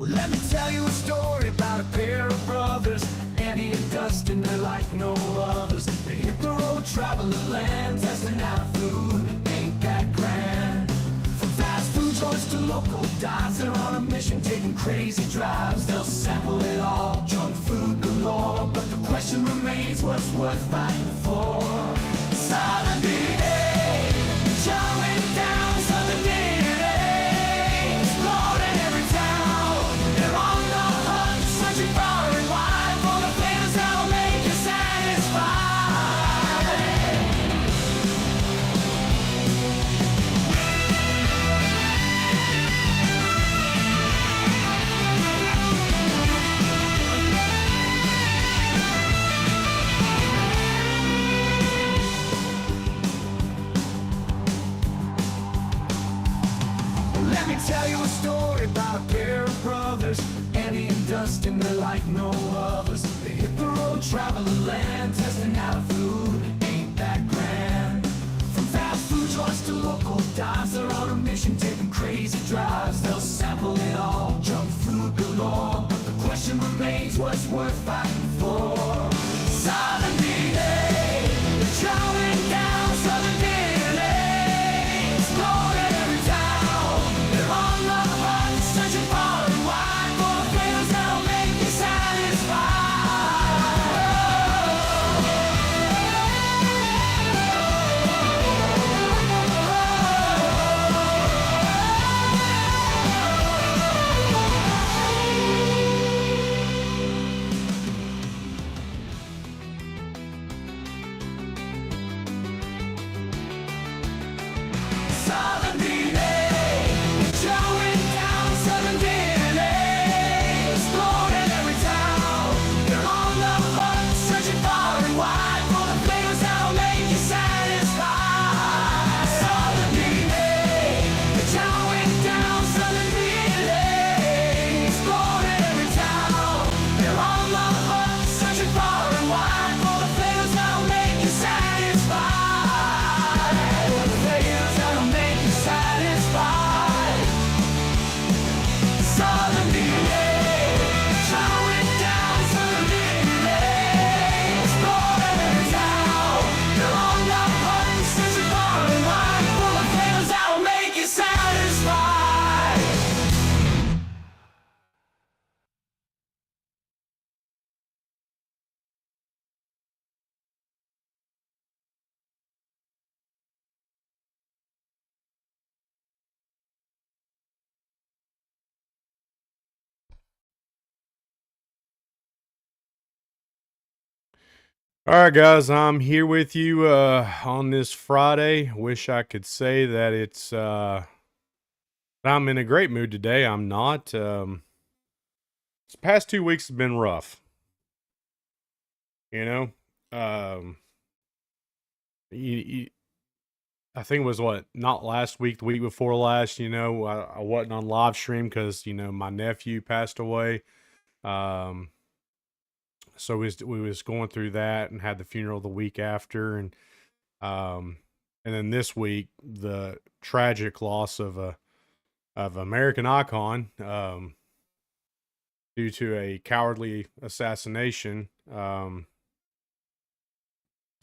Let me tell you a story about a pair of brothers, Andy and Dustin. They're like no others. They hit the road, traveling land, testing out food. Ain't that grand? From fast food joints to local dives, they're on a mission, taking crazy drives. They'll sample it all, junk food galore. But the question remains, what's worth fighting for? Southern DN'A, showing down Southern DN'A, exploring every town. They're on the hunt, searching far and wide for the flavors that'll make you satisfied. Let me tell you a story about a pair of brothers, Andy and Dustin. They're like no others. They hit the road, traveling land, testing out food. Ain't that grand? From fast food joints to local dives, they're on a mission, taking crazy drives. They'll sample it all, junk food galore. But the question remains, what's worth fighting for? Southern DN'A, they're chowing down Southern DN'A, exploring every town. They're on the hunt, searching far and wide for the flavors that'll make you satisfied. Southern DN'A, showing down Southern DN'A, exploring every town. They're on the hunt, searching far and wide for the flavors that'll make you satisfied. Southern DN'A, showing down Southern DN'A, exploring every town. They're on the hunt, searching far and wide for the flavors that'll make you satisfied. The flavors that'll make you satisfied. Southern DN'A, showing down Southern DN'A, exploring every town. They're on the hunt, searching far and wide for the flavors that'll make you satisfied. All right, guys, I'm here with you on this Friday. Wish I could say that I'm in a great mood today. I'm not. This past 2 weeks have been rough. You know, um, you, I think it was not last week, the week before last. I wasn't on live stream because my nephew passed away. Um, so we was going through that and had the funeral the week after, um, and then this week the tragic loss of American icon due to a cowardly assassination. It's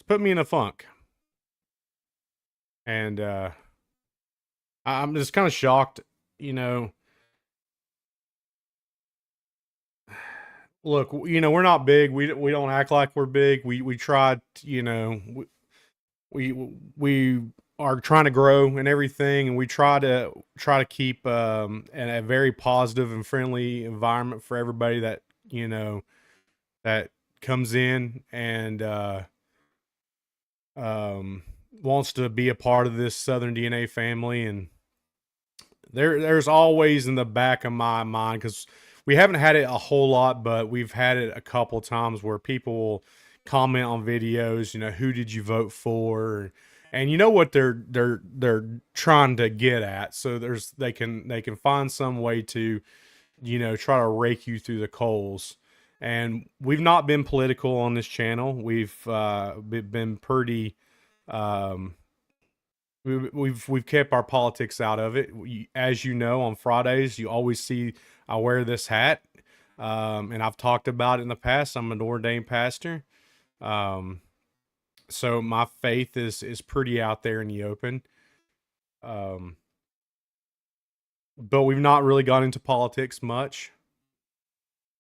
put me in a funk, and I'm just kind of shocked. You know, look, we're not big. We don't act like we're big. We tried. We are trying to grow and everything, and we try to keep a very positive and friendly environment for everybody that that comes in and wants to be a part of this Southern DN'A family. And there's always in the back of my mind, because we haven't had it a whole lot, but we've had it a couple times where people will comment on videos, who did you vote for? And you know what they're trying to get at. So they can find some way to, try to rake you through the coals. And we've not been political on this channel. We've been pretty, we've kept our politics out of it. As you know, on Fridays you always see I wear this hat, and I've talked about it in the past. I'm an ordained pastor, um, so my faith is pretty out there in the open. Um, but we've not really gone into politics much,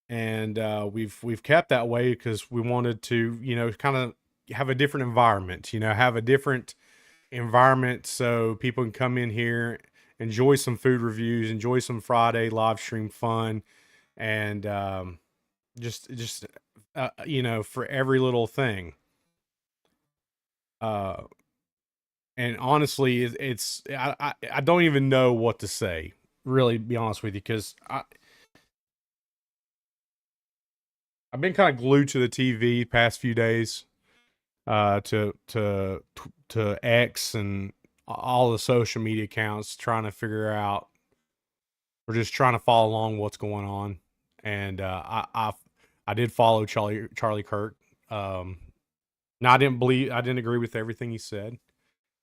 and we've kept that way because we wanted to, kind of have a different environment. Have a different environment so people can come in here, enjoy some food reviews, enjoy some Friday live stream fun, and just for every little thing. Uh, and honestly, I don't even know what to say. Really, be honest with you, because I've been kind of glued to the TV past few days, to X and all the social media accounts, trying to figure out. We're just trying to follow along what's going on, and I did follow Charlie Kirk. Now I didn't agree with everything he said.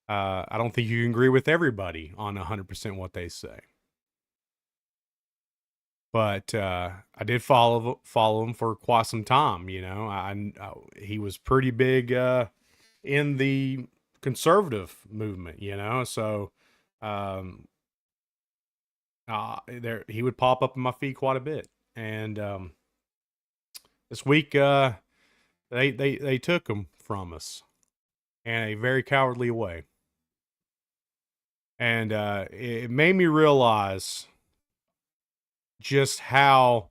I don't think you can agree with everybody on 100% what they say. But I did follow him for quite some time. He was pretty big in the conservative movement. So there he would pop up in my feed quite a bit. And this week they took him from us in a very cowardly way, and it made me realize just how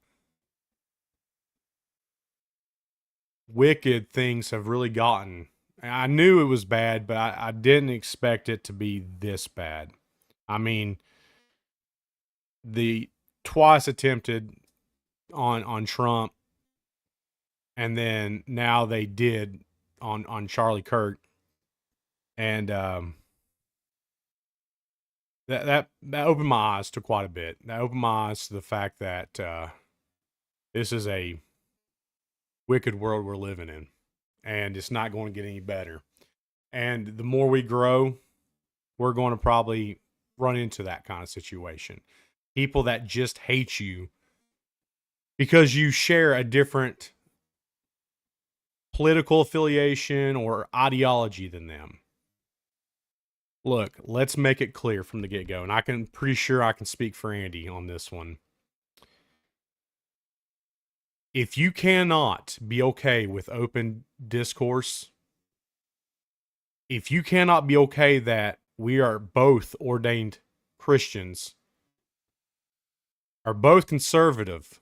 wicked things have really gotten. I knew it was bad, but I didn't expect it to be this bad. I mean, the twice attempted on Trump, and then now they did on Charlie Kirk, and that opened my eyes to quite a bit. That opened my eyes to the fact that this is a wicked world we're living in, and it's not going to get any better. And the more we grow, we're going to probably run into that kind of situation. People that just hate you because you share a different political affiliation or ideology than them. Look, let's make it clear from the get-go, and pretty sure I can speak for Andy on this one. If you cannot be okay with open discourse, if you cannot be okay that we are both ordained Christians, are both conservative,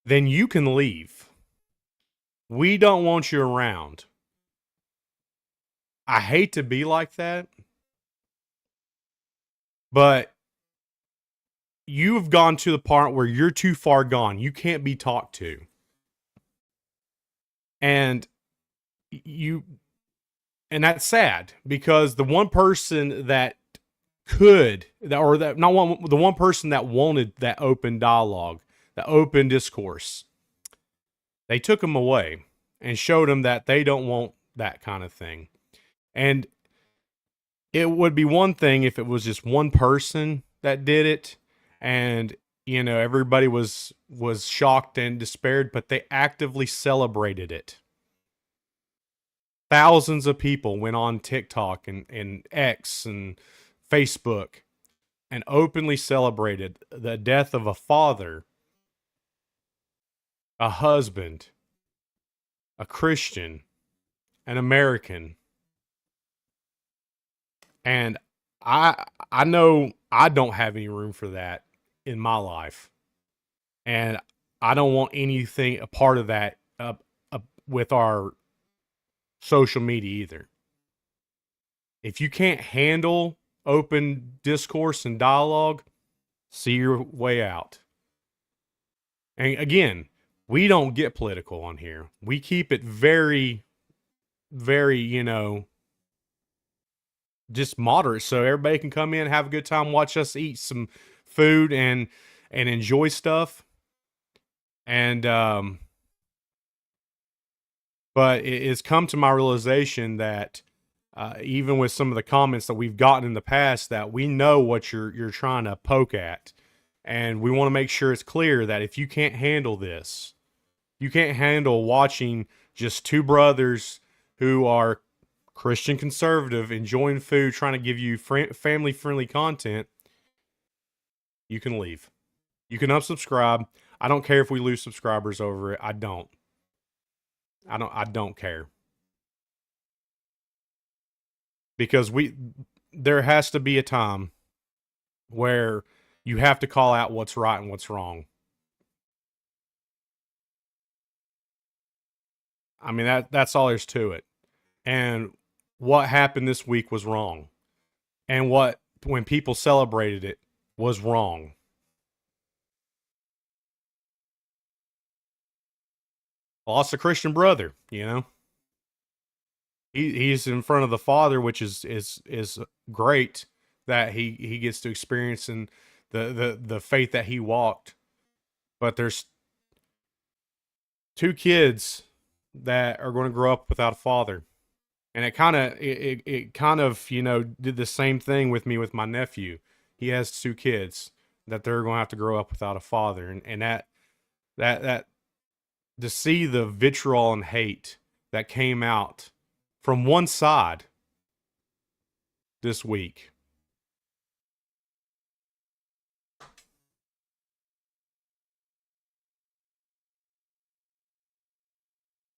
then you can leave. We don't want you around. I hate to be like that, but you've gone to the part where you're too far gone. You can't be talked to. And that's sad, because the one person that the one person that wanted that open dialogue, the open discourse, they took him away and showed him that they don't want that kind of thing. And it would be one thing if it was just one person that did it, and everybody was shocked and despaired, but they actively celebrated it. Thousands of people went on TikTok and X and Facebook and openly celebrated the death of a father, a husband, a Christian, an American. And I know I don't have any room for that in my life. And I don't want anything a part of that with our social media either. If you can't handle open discourse and dialogue, see your way out. And again, we don't get political on here. We keep it very, very, just moderate, so everybody can come in, have a good time, watch us eat some food and enjoy stuff. And but it's come to my realization that even with some of the comments that we've gotten in the past, that we know what you're trying to poke at, and we want to make sure it's clear that if you can't handle this, you can't handle watching just two brothers who are Christian conservative, enjoying food, trying to give you family friendly content, you can leave. You can unsubscribe. I don't care if we lose subscribers over it. I don't care. Because there has to be a time where you have to call out what's right and what's wrong. I mean, that's all there's to it. And what happened this week was wrong. And when people celebrated it was wrong. Lost a Christian brother, you know. He's in front of the Father, which is great that he gets to experience in the faith that he walked. But there's two kids that are going to grow up without a father. And it kind of, you know, did the same thing with me with my nephew. He has two kids that they're going to have to grow up without a father. And that to see the vitriol and hate that came out from one side this week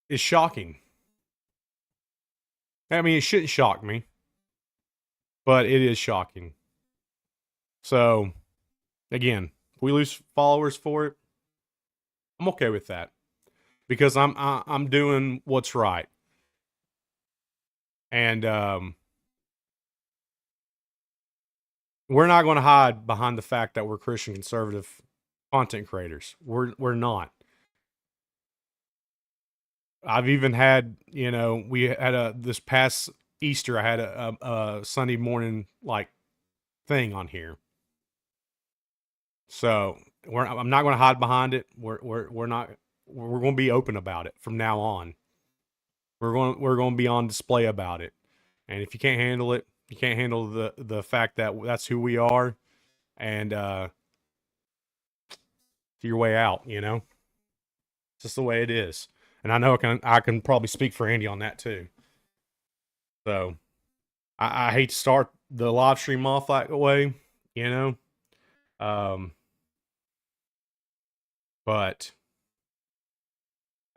is shocking. I mean, it shouldn't shock me, but it is shocking. So, again, if we lose followers for it, I'm okay with that because I'm doing what's right, and we're not going to hide behind the fact that we're Christian conservative content creators. We're not. I've even had, you know, we had this past Easter, I had a Sunday morning like thing on here. So I'm not going to hide behind it. We're not. We're going to be open about it from now on. We're going to be on display about it. And if you can't handle it, you can't handle the fact that that's who we are, and your way out. You know, it's just the way it is. And I know I can probably speak for Andy on that too. So I hate to start the live stream off that way, you know. But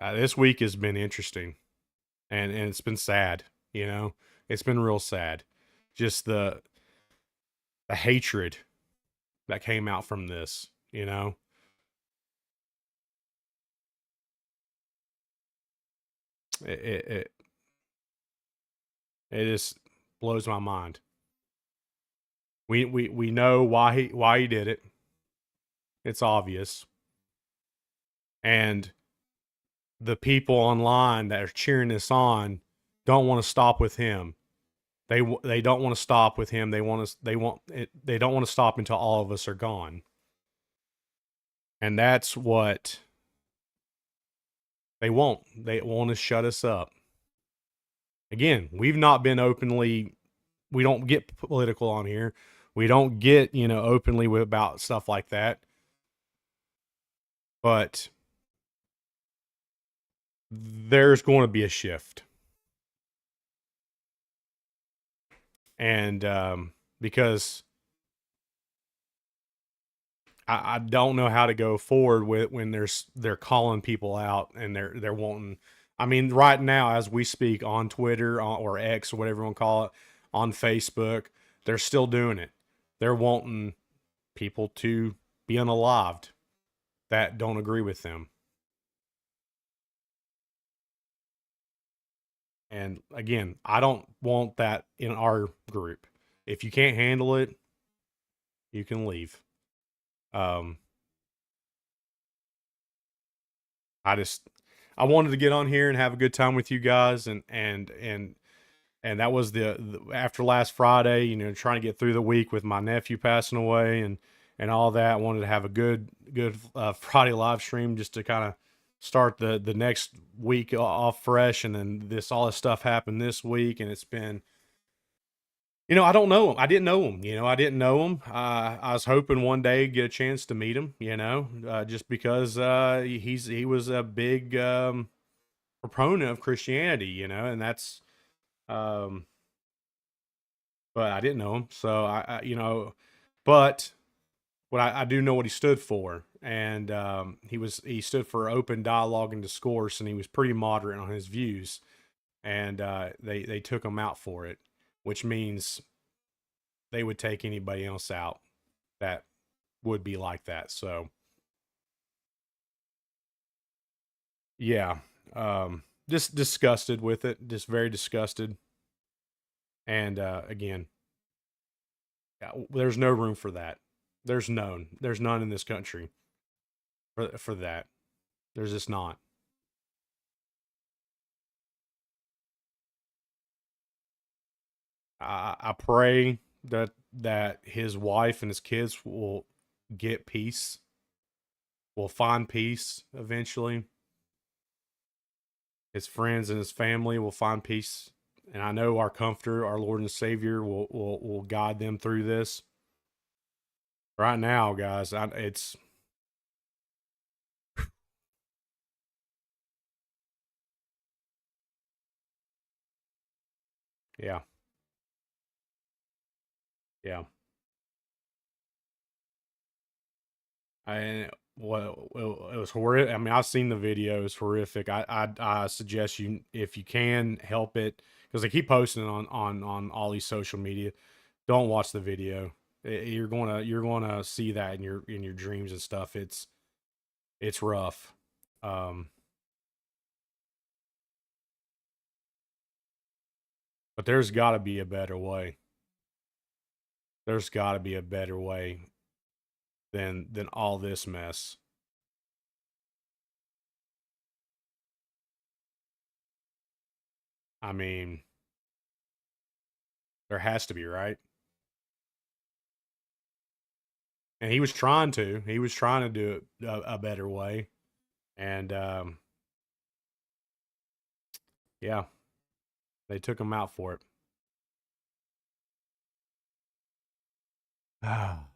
this week has been interesting, and it's been sad, you know. It's been real sad. Just the hatred that came out from this, you know. It just blows my mind. We know why he did it. It's obvious. And the people online that are cheering this on don't want to stop with him. They don't want to stop with him. They don't want to stop until all of us are gone. And that's what they won't. They want to shut us up. Again, we've not been openly, we don't get political on here. We don't get, you know, openly about stuff like that. But there's going to be a shift. And because I don't know how to go forward with when they're calling people out and they're wanting. I mean, right now as we speak on Twitter or X or whatever you want to call it, on Facebook, they're still doing it. They're wanting people to be unalived that don't agree with them. And again, I don't want that in our group. If you can't handle it, you can leave. I wanted to get on here and have a good time with you guys, and that was the after last Friday, you know, trying to get through the week with my nephew passing away and all that. I wanted to have a good Friday live stream just to kind of start the next week off fresh, and then all this stuff happened this week, and it's been I don't know him. I didn't know him. I didn't know him. I was hoping one day get a chance to meet him. Just because he was a big proponent of Christianity. And that's um, but I didn't know him. So but what I do know what he stood for, and he stood for open dialogue and discourse, and he was pretty moderate on his views, and they took him out for it, which means they would take anybody else out that would be like that. So yeah, just disgusted with it, just very disgusted, and again, yeah, there's no room for that. There's none in this country for that. There's just not. I pray that his wife and his kids will get peace, will find peace eventually. His friends and his family will find peace, and I know our Comforter, our Lord and Savior, will guide them through this. Right now, guys, it's yeah, yeah. And well, it was horrific. I mean, I've seen the video. It's horrific. I suggest you, if you can help it, because they keep posting it on all these social media. Don't watch the video. You're gonna see that in your dreams and stuff. It's rough. Um, but there's got to be a better way. There's got to be a better way than all this mess. I mean, there has to be, right? And he was trying to. He was trying to do it a better way. And yeah, they took him out for it. Ah.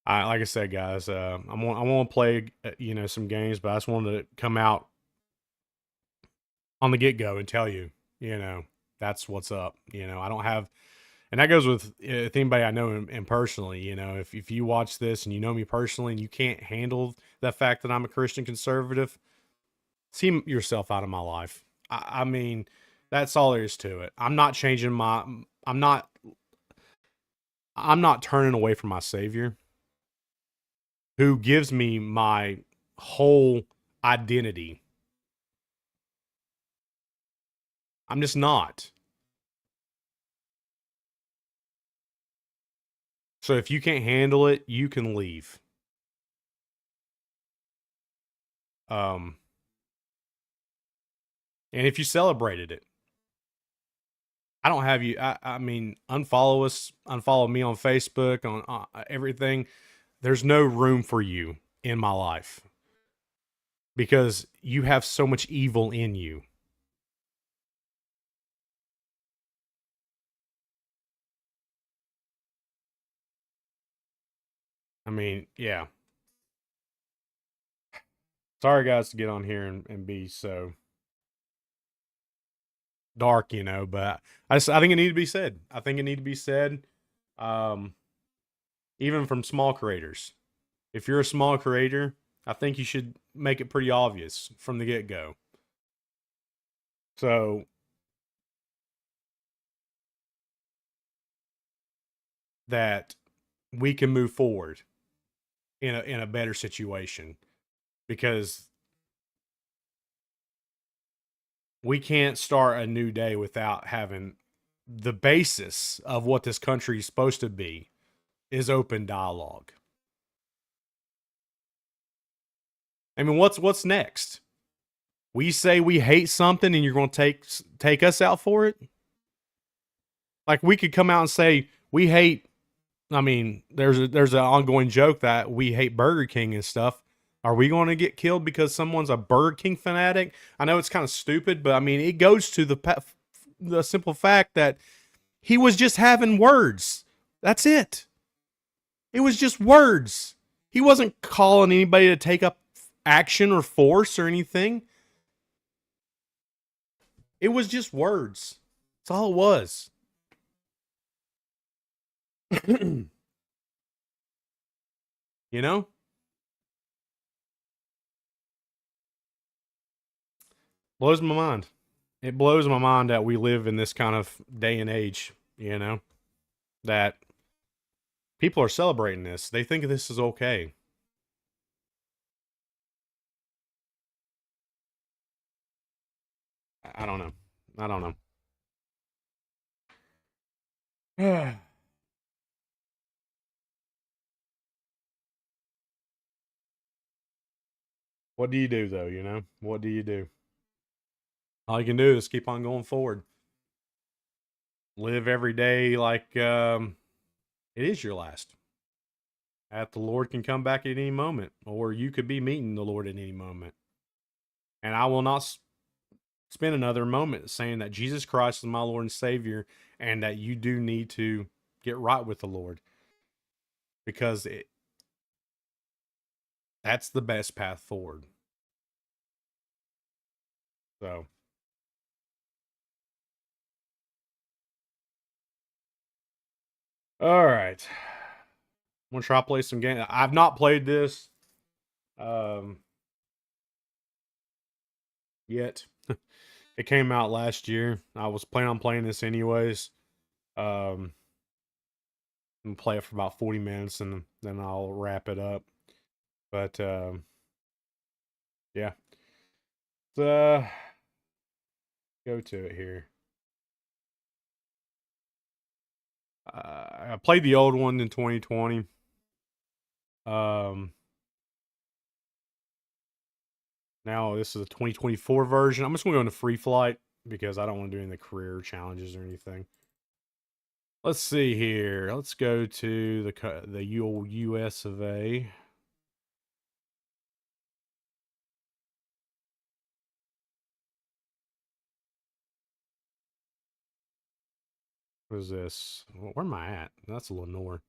Like I said, guys, I want to play, some games, but I just wanted to come out on the get go and tell you, you know, that's what's up. I don't have, and that goes with anybody I know and personally. If you watch this and you know me personally and you can't handle the fact that I'm a Christian conservative, see yourself out of my life. I mean, that's all there is to it. I'm not changing my. I'm not. I'm not turning away from my Savior, who gives me my whole identity. I'm just not. So if you can't handle it, you can leave. Um, and if you celebrated it, I don't have you. I mean, unfollow us, unfollow me on Facebook, on everything. There's no room for you in my life because you have so much evil in you. I mean, yeah. Sorry, guys, to get on here and be so dark, but I think it need to be said. I think it need to be said, um, even from small creators. If you're a small creator, I think you should make it pretty obvious from the get go. So that we can move forward in a better situation, because we can't start a new day without having the basis of what this country is supposed to be is open dialogue. I mean, what's next? We say we hate something and you're going to take us out for it? Like, we could come out and say we hate, I mean, there's an ongoing joke that we hate Burger King and stuff. Are we going to get killed because someone's a Burger King fanatic? I know it's kind of stupid, but I mean, it goes to the simple fact that he was just having words. That's it. It was just words. He wasn't calling anybody to take up action or force or anything. It was just words. That's all it was. You know? Blows my mind. It blows my mind that we live in this kind of day and age, that people are celebrating this. They think this is okay. I don't know. I don't know. What do you do though, What do you do? All you can do is keep on going forward. Live every day like it is your last. That the Lord can come back at any moment, or you could be meeting the Lord at any moment. And I will not spend another moment saying that Jesus Christ is my Lord and Savior, and that you do need to get right with the Lord, because that's the best path forward. So, all right, I'm gonna try to play some game. I've not played this um, yet. It came out last year. I was planning on playing this anyways. Um, and play it for about 40 minutes, and then I'll wrap it up. But yeah, uh, go to it here. I played the old one in 2020. Um, Now this is a 2024 version. I'm just gonna go into free flight because I don't want to do any of the career challenges or anything. Let's see here. Let's go to the US of A. What is this? Where am I at? That's Lenore.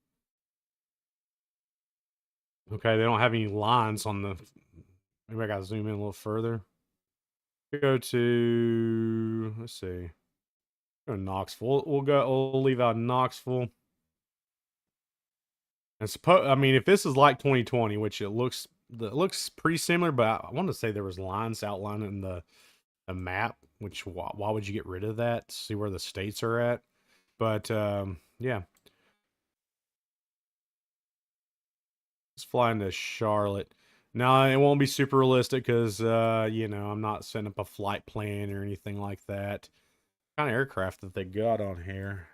Okay, they don't have any lines on the. Maybe I gotta zoom in a little further. Go to. Let's see. Go to Knoxville. We'll leave out Knoxville. And suppose, I mean, if this is like 2020, which it looks pretty similar, but I want to say there was lines outlining the map. Which why would you get rid of that? See where the states are at. But yeah, let's fly into Charlotte. Now it won't be super realistic because I'm not setting up a flight plan or anything like that. What kind of aircraft that they got on here?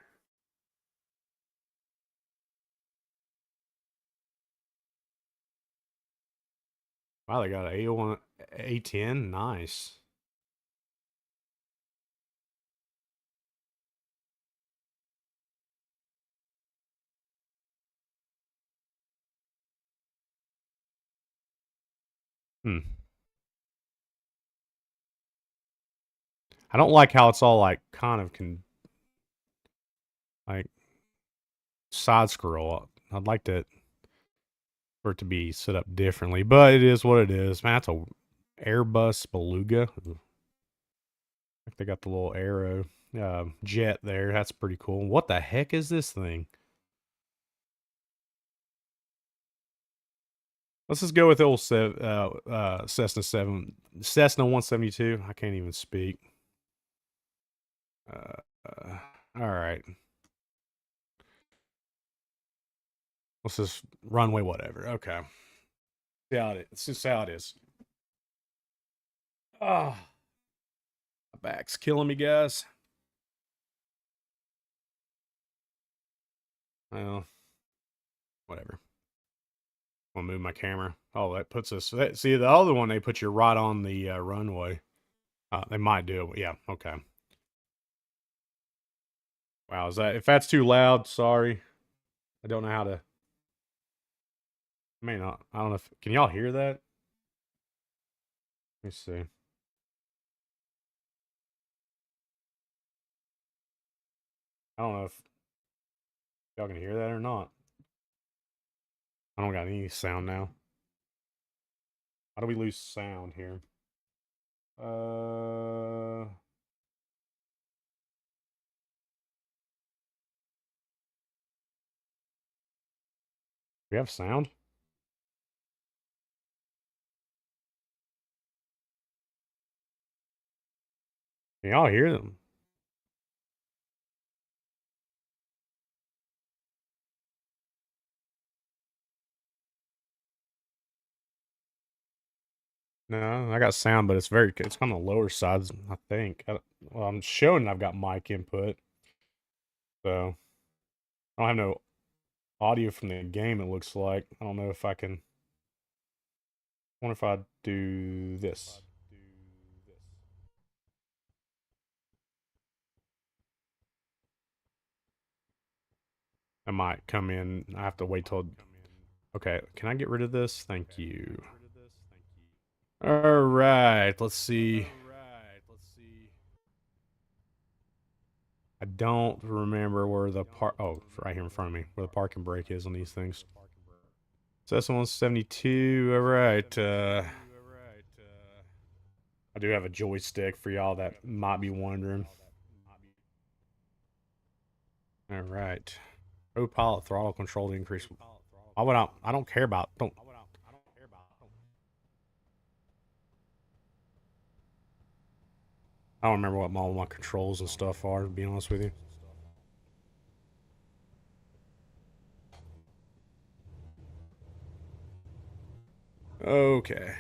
Wow, they got a A1 A10. Nice. Hmm. I don't like how it's all like kind of like side scroll. I'd like for it to be set up differently, but it is what it is. Man, that's a Airbus Beluga. Like they got the little arrow jet there. That's pretty cool. What the heck is this thing? Let's just go with the old Cessna 172. I can't even speak. Uh, all right. Let's just runway whatever. Okay. See how it is. Let's just see how it is. Oh, my back's killing me, guys. Well, whatever. I'll move my camera. Oh, that puts us. See, the other one, they put you right on the runway. They might do it. Yeah, okay. Wow, if that's too loud, sorry. I don't know how to. I may not. I don't know if. Can y'all hear that? Let me see. I don't know if y'all can hear that or not. I don't got any sound now. How do we lose sound here? Uh, we have sound? Can y'all hear them? No, I got sound, but it's on the lower sides, I think. Well, I'm showing I've got mic input, so I don't have no audio from the game, it looks like. I don't know if I can. I wonder if I do this. I might come in. I have to wait till. Okay, can I get rid of this? Thank you. All right, let's see. I don't remember where the park. Oh, right here in front of me, where the parking brake is on these things. So that's 172. All right. I do have a joystick for y'all that might be wondering. All right. Co-pilot throttle control to increase. I don't care about. Don't. I don't remember what all my controls and stuff are, to be honest with you. Okay.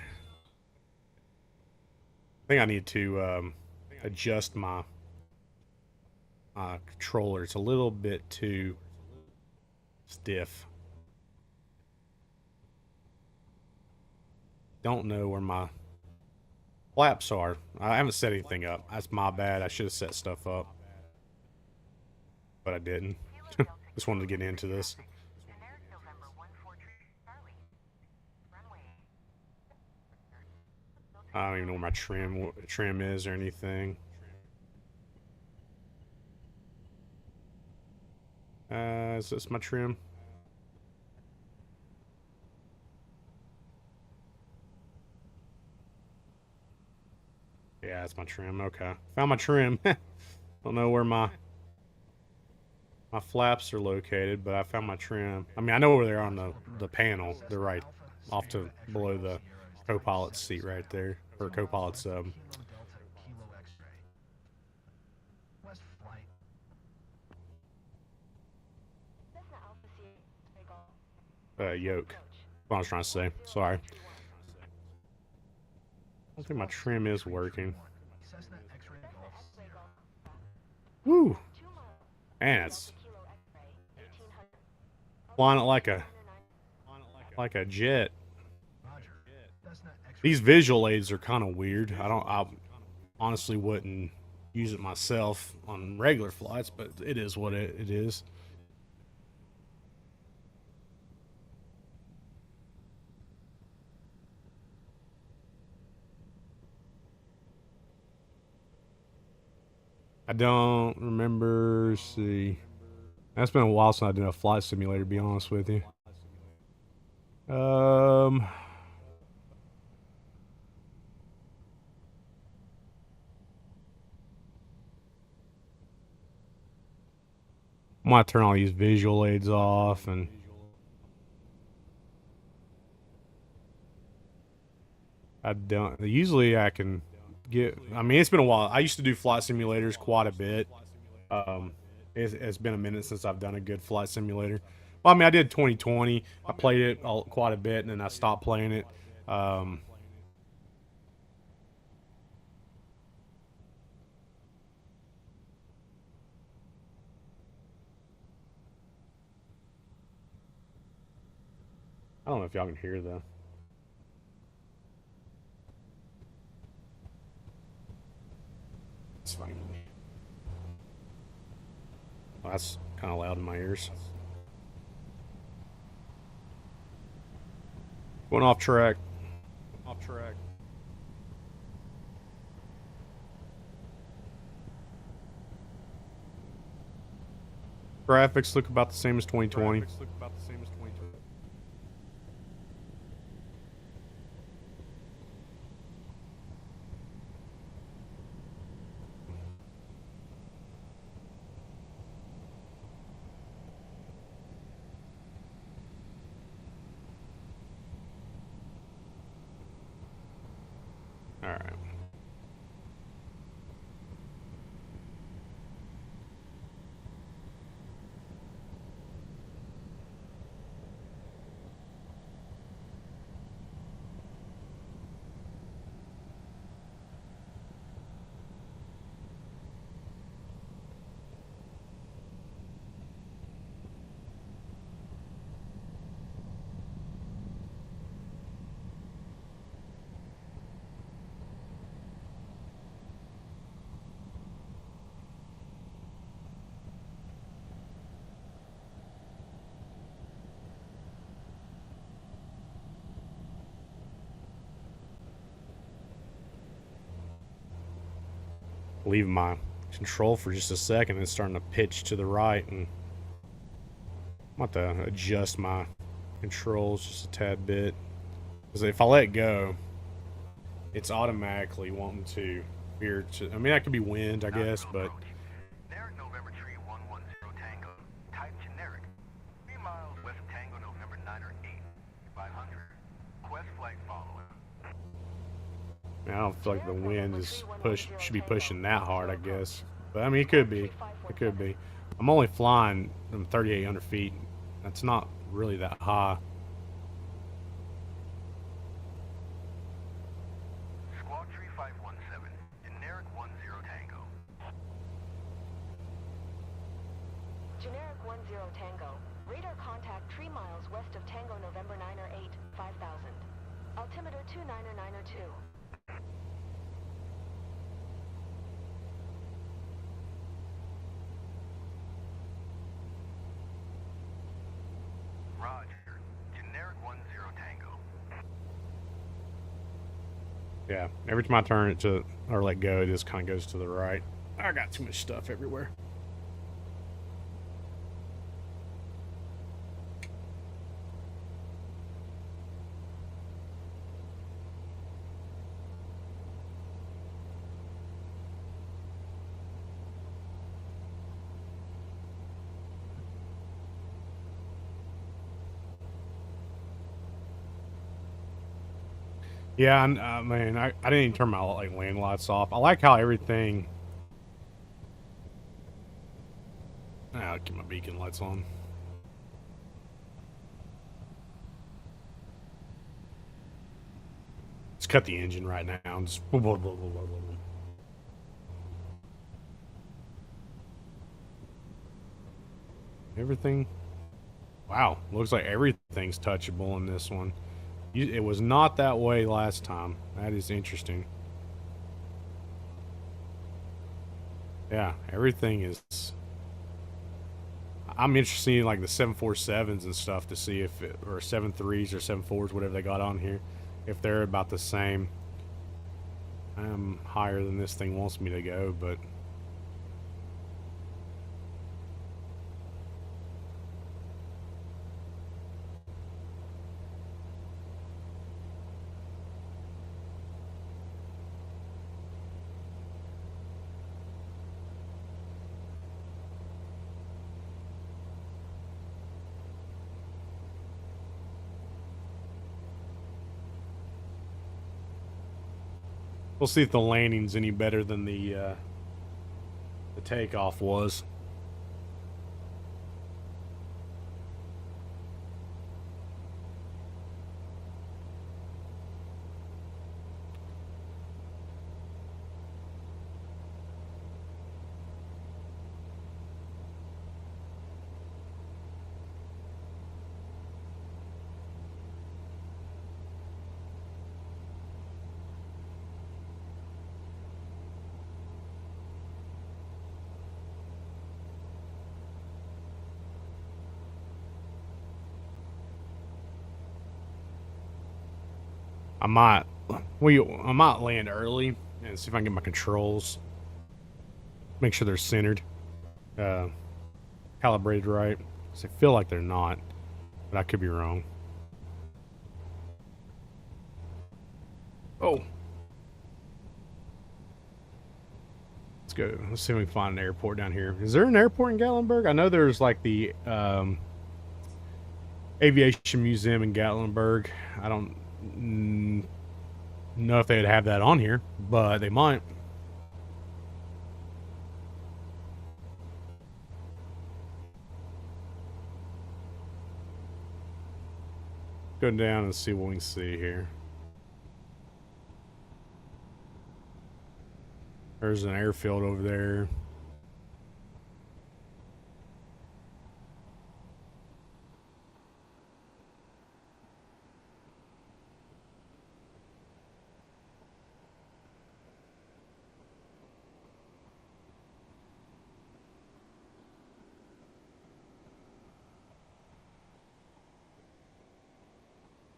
I think I need to adjust my controller. It's a little bit too stiff. Don't know where my flaps are. I haven't set anything up. That's my bad. I should have set stuff up, but I didn't. Just wanted to get into this. I don't even know where my trim is or anything. Is this my trim? Yeah, that's my trim. Okay, found my trim. Don't know where my flaps are located, but I found my trim. I mean, I know where they are on the panel. They're right off to below the co-pilot's seat right there, or co-pilot's yoke. What I was trying to say. Sorry. I don't think my trim is working. Woo! Man, it's flying it like a jet. These visual aids are kind of weird. I honestly wouldn't use it myself on regular flights, but it is what it is. I don't remember. See, that's been a while since I did a flight simulator. To be honest with you. Um, I might turn all these visual aids off and. I don't. Usually, I can get. I mean, it's been a while. I used to do flight simulators quite a bit. Um, it's been a minute since I've done a good flight simulator. Well, I mean, I did 2020. I played it quite a bit, and then I stopped playing it. Um, I don't know if y'all can hear though. It's fine. Well, that's kind of loud in my ears. Going off track. Off track. Graphics look about the same as 2020. All right. Leave my control for just a second. It's starting to pitch to the right, and I'm about to adjust my controls just a tad bit. Because if I let go, it's automatically wanting to veer to. I mean, that could be wind, I guess, but. Generic November Tree 110 Tango. Type generic. 3 miles west of Tango November 9 or 8. 500. Quest flight following. I don't feel like the wind is should be pushing that hard, I guess. But I mean, it could be. It could be. I'm only flying from 3,800 feet. That's not really that high. Squawk Tree 517. Generic 10 Tango. Generic 10 Tango. Radar contact 3 miles west of Tango November 9 or 8, 5,000. Altimeter 29 or 9 or 2. Roger. Generic 10 Tango. Yeah, every time I turn it to or let go, it just kind of goes to the right. I got too much stuff everywhere. Yeah, and, man, I didn't even turn my land lights off. I like how everything. I'll keep my beacon lights on. Let's cut the engine right now. And just blah, blah, blah, blah, blah, blah. Everything. Wow, looks like everything's touchable in this one. It was not that way last time. That is interesting. Yeah, everything is. I'm interested in like the 747s and stuff to see if it, or 73s or 74s, whatever they got on here, if they're about the same. I'm higher than this thing wants me to go, but. We'll see if the landing's any better than the takeoff was. I might, I might land early and see if I can get my controls. Make sure they're centered. Because calibrated right. So I feel like they're not, but I could be wrong. Oh. Let's go. Let's see if we can find an airport down here. Is there an airport in Gatlinburg? I know there's like the aviation museum in Gatlinburg. I don't know if they'd have that on here, but they might. Go down and see what we can see here. There's an airfield over there.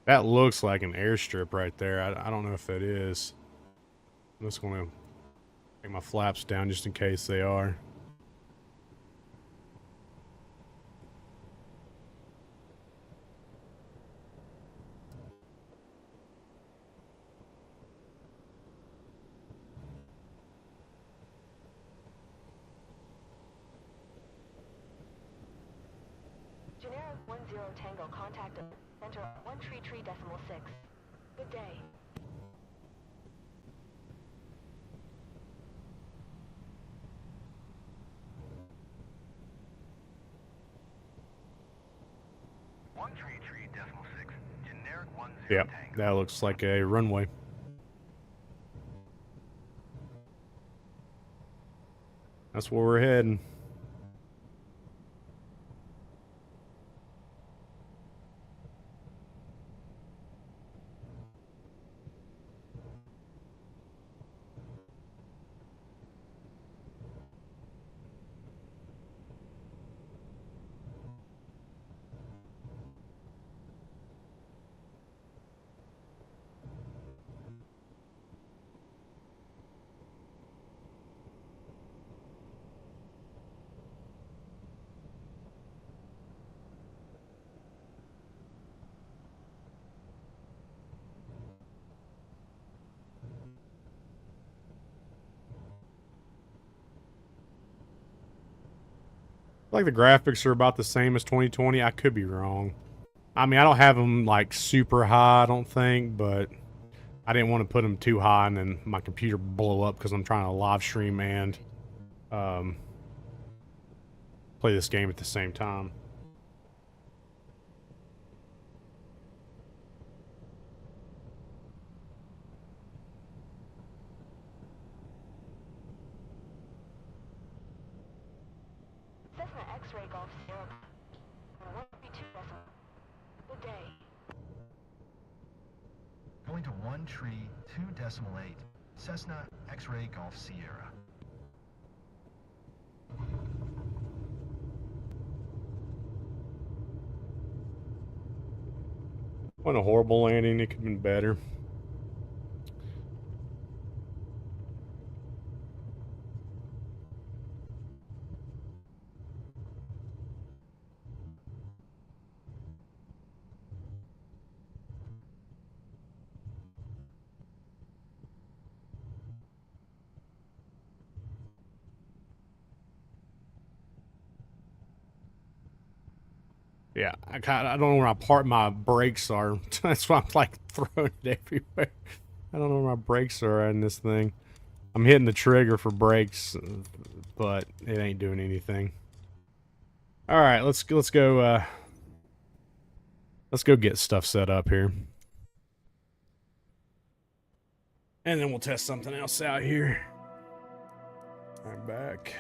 That looks like an airstrip right there. I don't know if that is. I'm just going to take my flaps down just in case they are. Generic 10 Tango contact center 133.6. Good day. Generic 10 Yep, Tango. that looks like a runway. That's where we're heading. Like the graphics are about the same as 2020. I could be wrong. I mean, I don't have them like super high, I don't think, but I didn't want to put them too high and then my computer blow up because I'm trying to live stream and play this game at the same time. Cessna X-ray Golf Sierra 132 decimal. Good day. Going to 132.8. Cessna X-ray Golf Sierra. What a horrible landing. It could have been better. Yeah, I don't know where my brakes are. That's why I'm like throwing it everywhere. I don't know where my brakes are in this thing. I'm hitting the trigger for brakes, but it ain't doing anything. All right, let's go get stuff set up here. And then we'll test something else out here. I'm back.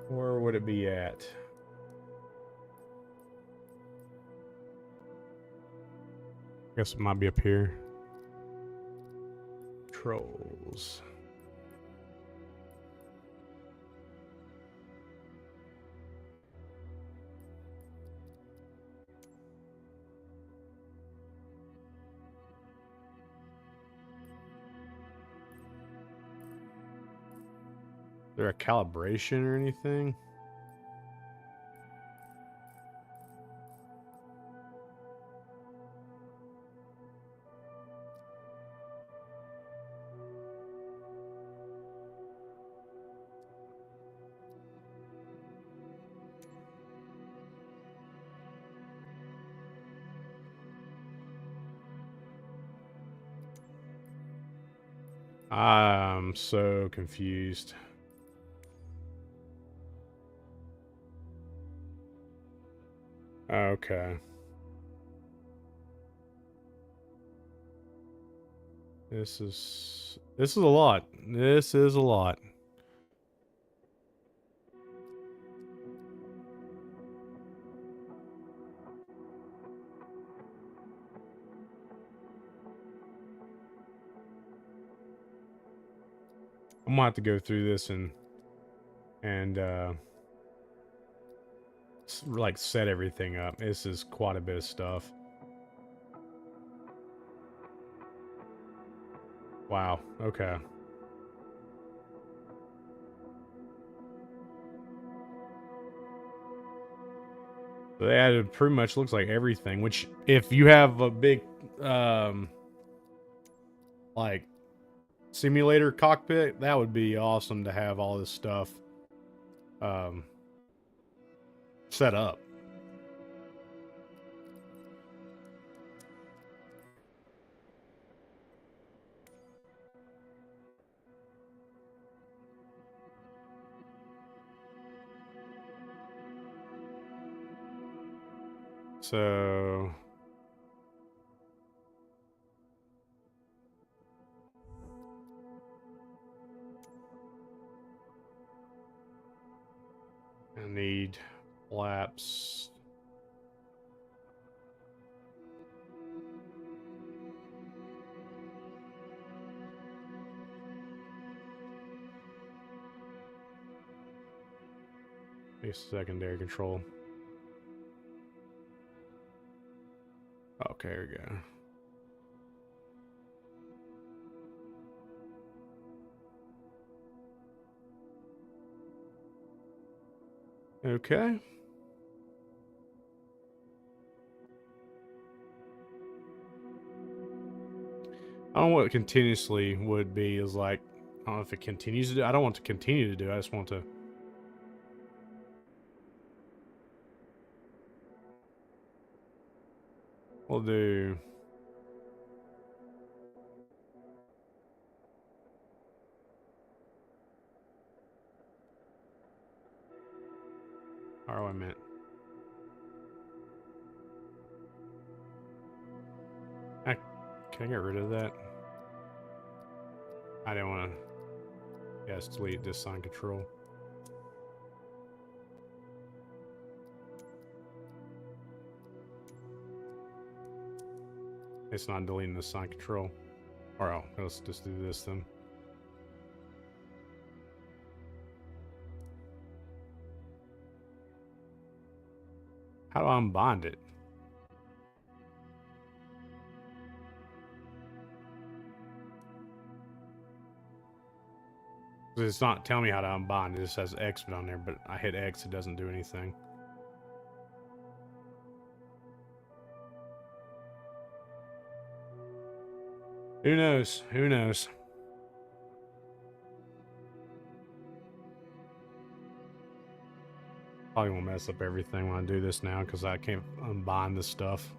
Where would it be at? Guess it might be up here. Controls. there a calibration or anything? I'm so confused. Okay. This is a lot. This is a lot. I'm gonna have to go through this and like set everything up. This is quite a bit of stuff. Wow. Okay. They added pretty much looks like everything, which if you have a big like simulator cockpit, that would be awesome to have all this stuff set up. So I need flaps. A secondary control. Okay, here we go. Okay. I don't know what continuously would be is like. I don't know if it continues to do. I don't want to continue to do. I just want to. We'll do. Oh, I meant. Can I get rid of that? I didn't want to. Yes, delete this sign control. It's not deleting the sign control. Or oh, let's just do this then. How do I unbind it? It's not telling me how to unbind. It just says X on there, but I hit X, it doesn't do anything. Who knows? Who knows? Probably won't mess up everything when I do this now because I can't unbind this stuff.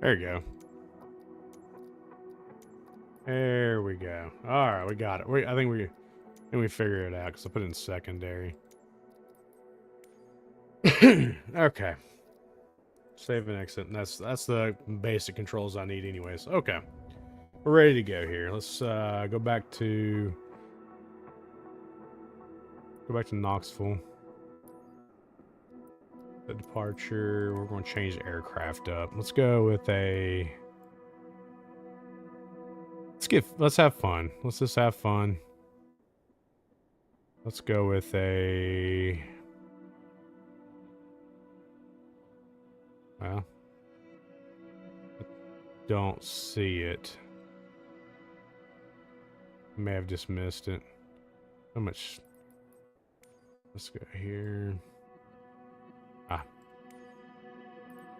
There you go. There we go. All right, we got it. I think we figured it out because I put it in secondary. Okay. Save and exit. And that's the basic controls I need, anyways. Okay, we're ready to go here. Let's go back to Knoxville. The departure. We're going to change the aircraft up. Let's go with a. Let's have fun. Let's just have fun. Let's go with a. Well, I don't see it. May have just missed it. How much? Let's go here. Ah.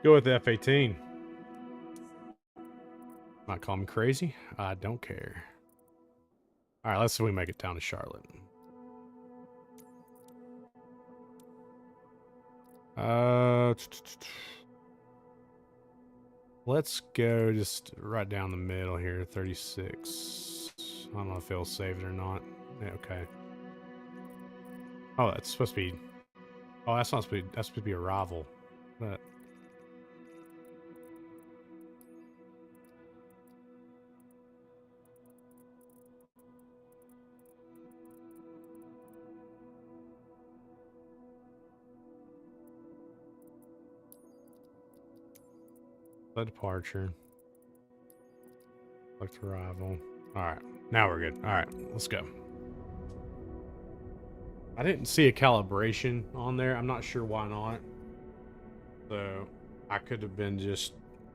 Go with the F-18. Might call me crazy. I don't care. All right, let's see if we make it down to Charlotte. Let's go just right down the middle here, 36. I don't know if it'll save it or not. Yeah, okay. Oh, that's supposed to be. Oh, that's not supposed to be. That's supposed to be arrival. But. Departure. Select arrival. Alright, now we're good. Alright, let's go. I didn't see a calibration on there. I'm not sure why not. So, I could have been just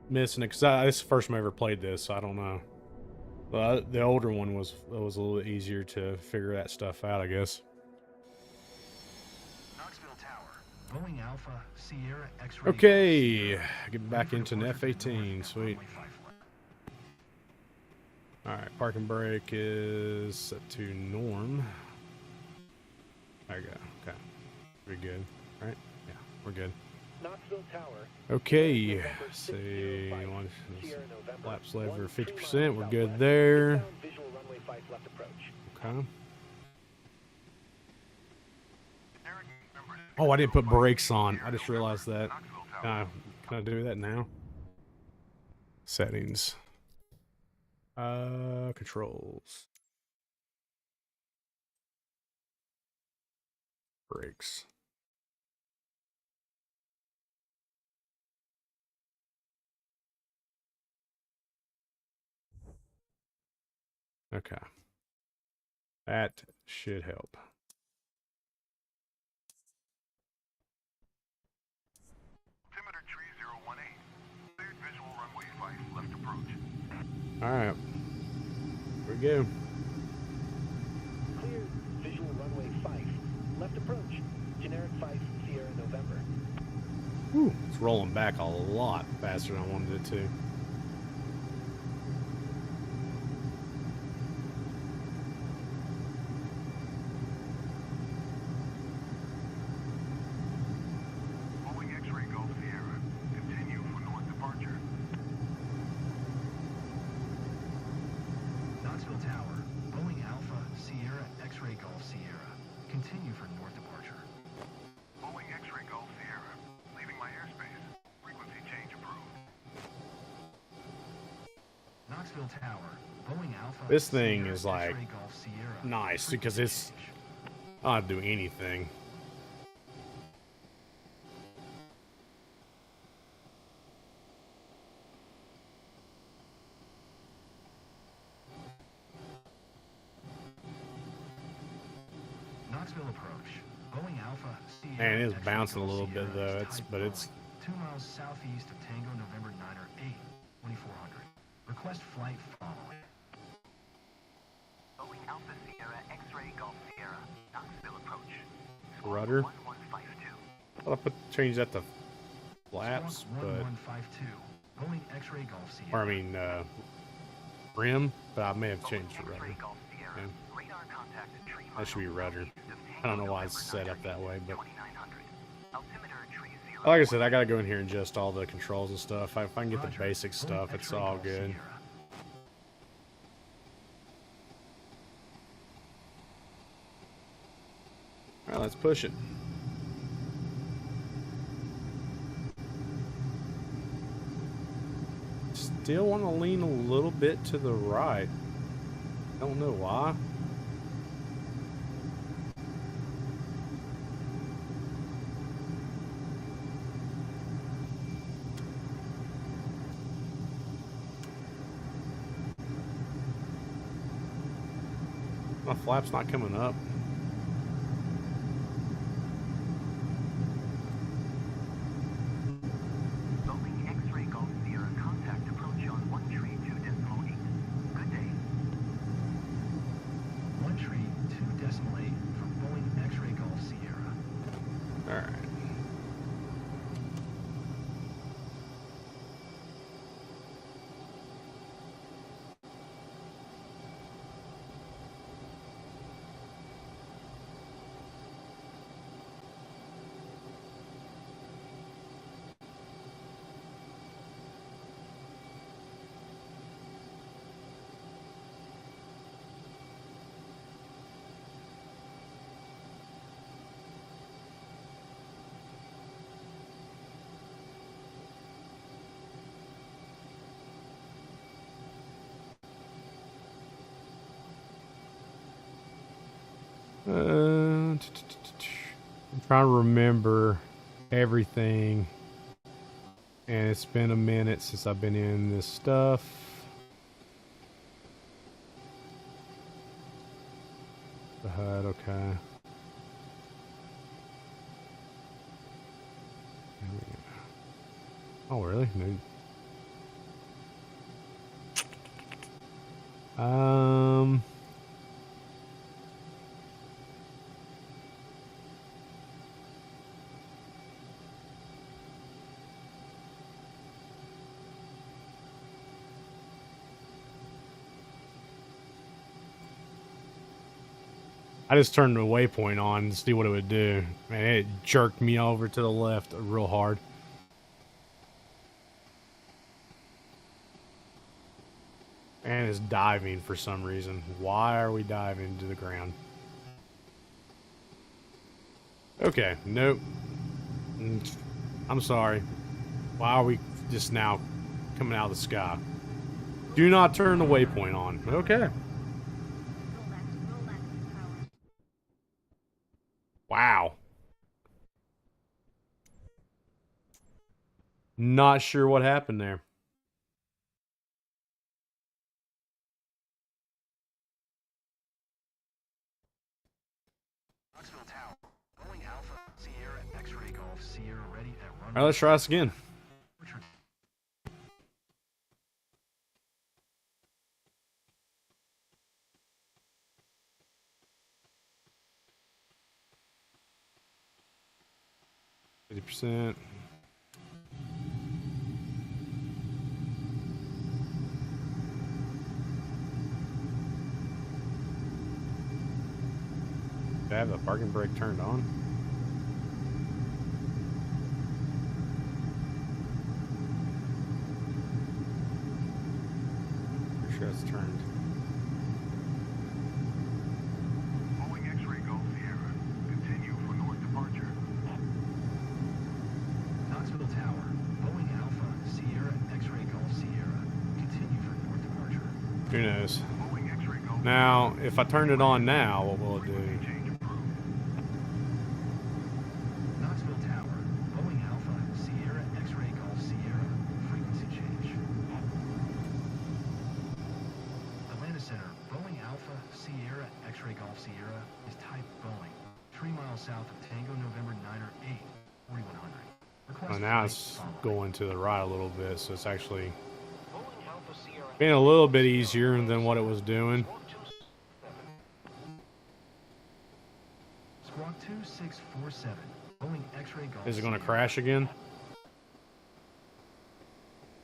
missing it. Because this is the first time I ever played this, so I don't know. But the older one was a little bit easier to figure that stuff out, I guess. Boeing Alpha, Sierra, X-ray. Okay, get back into an F-18. Sweet. Alright, parking brake is set to norm. There you go. Okay. Pretty good. Alright? Yeah, we're good. Knoxville Tower. Okay. See, flaps lever 50%. We're good there. Okay. Oh, I didn't put brakes on. I just realized that. Can I do that now? Settings. Controls. Brakes. Okay. That should help. Alright. Here we go. Clear visual runway 5. Left approach. Generic 5 Sierra November. Whew, it's rolling back a lot faster than I wanted it to. This thing is like nice because it's I don't do anything. Knoxville approach. Boeing Alpha. Man, it is bouncing a little bit though. It's 2 miles southeast of Tango November 9 or 8, 2400. Request flight following. Boeing Alpha Sierra X-ray Golf Sierra, Knoxville approach. Rudder. 1152. I'll change that to flaps, but 1152. Boeing X-ray Golf Sierra. or I mean rim, but I may have changed the rudder. Okay. That should be rudder. I don't know why it's set up that way, but like I said, I gotta go in here and adjust all the controls and stuff. If I can get the basic stuff, it's all good. Alright, let's push it. Still want to lean a little bit to the right. Don't know why. my flap's not coming up? Boeing X-ray Golf Sierra, contact approach on 132.8. Good day. 132.8 for Boeing X-ray Golf Sierra. All right. I'm trying to remember everything, and it's been a minute since I've been in this stuff. The HUD, okay. Oh, really? No. I just turned the waypoint on to see what it would do. Man, it jerked me over to the left real hard. And it's diving for some reason. Why are we diving to the ground? Okay, nope. I'm sorry. Why are we just now coming out of the sky? Do not turn the waypoint on. Okay. Wow. Not sure what happened there. Knoxville Tower. Boeing Alpha Sierra X-ray Golf Sierra ready at All runway. right, let's try this again. Richard. %. Do I have the parking brake turned on? Pretty sure it's turned. Boeing X-ray Golf Sierra, continue for north departure. Knoxville Tower. Boeing Alpha Sierra X-ray Golf Sierra. Continue for north departure. Who knows? Boeing X-ray Golf Now, if I turn it on now, what will it do? change approved. Knoxville Tower. Boeing Alpha Sierra X-ray Golf Sierra. Frequency change. Atlanta Center. Boeing Alpha Sierra X-ray Golf Sierra is type Boeing. 3 miles south of Tango November 9er 8, 4100. Request Oh, now flight it's following. going to the right a little bit, so it's actually Boeing Alpha Sierra. being a little bit easier than what it was doing. Squawk 2647. Boeing X-ray Golf Is it going to Sierra. crash again?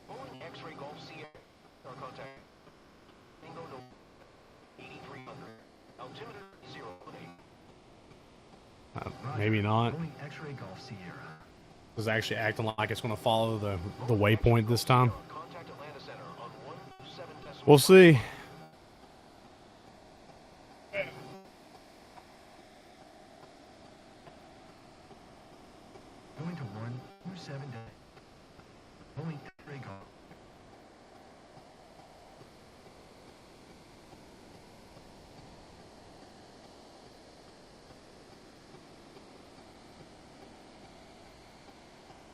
Boeing X-ray Golf Sierra. Our contact. Tango no 8300. Altimeter 018. Maybe not. Boeing X-ray Golf Sierra. It's actually acting like it's going to follow the waypoint this time. Contact Atlanta Center on 17.1. We'll see. Going to 127 day. Boeing X-ray Golf.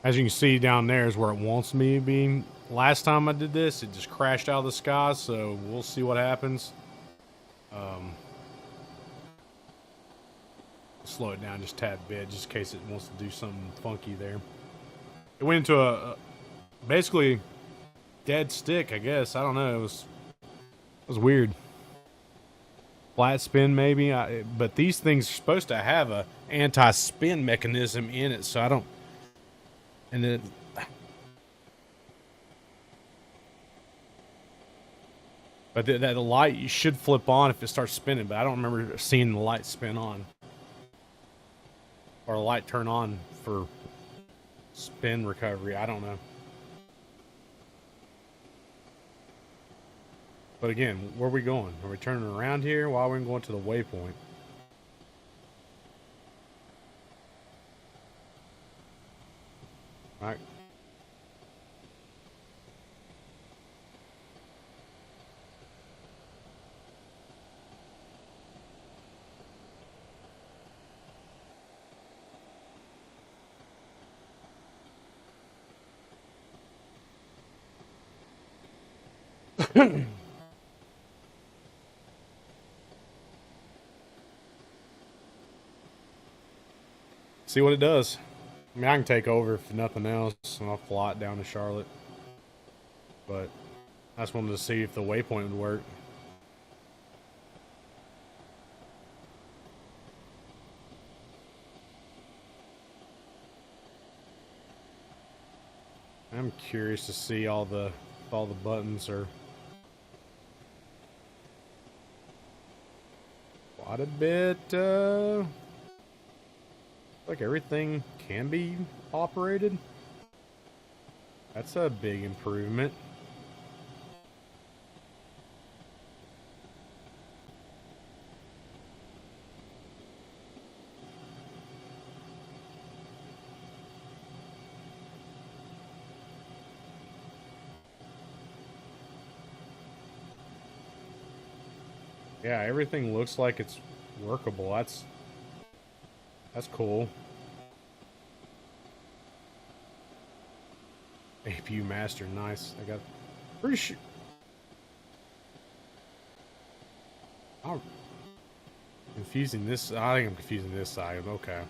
As you can see down there is where it wants me to be. Last time I did this, it just crashed out of the sky, so we'll see what happens. slow it down just a tad bit, just in case it wants to do something funky there. It went into a basically dead stick, I guess. I don't know. It was weird. Flat spin maybe, but these things are supposed to have a anti-spin mechanism in it, so I don't. And then, but that light you should flip on if it starts spinning. But I don't remember seeing the light spin on or the light turn on for spin recovery. I don't know. But again, where are we going? Are we turning around here? Why are we going to the waypoint? All right. See what it does. I mean, I can take over if nothing else, and I'll fly it down to Charlotte. But I just wanted to see if the waypoint would work. I'm curious to see all the buttons are quite a bit. Like everything can be operated. That's a big improvement. Yeah, everything looks like it's workable. That's cool. APU master, nice. I got pretty sure. I'm confusing this. I think I'm confusing this side. Okay.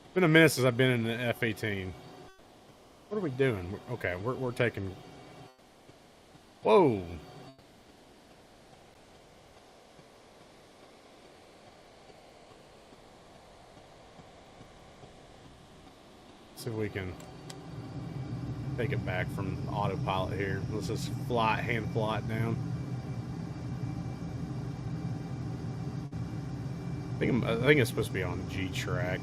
It's been a minute since I've been in the F-18. What are we doing? Okay, we're taking. Whoa. See if we can take it back from autopilot here. Let's just hand fly it down. I think it's supposed to be on G track.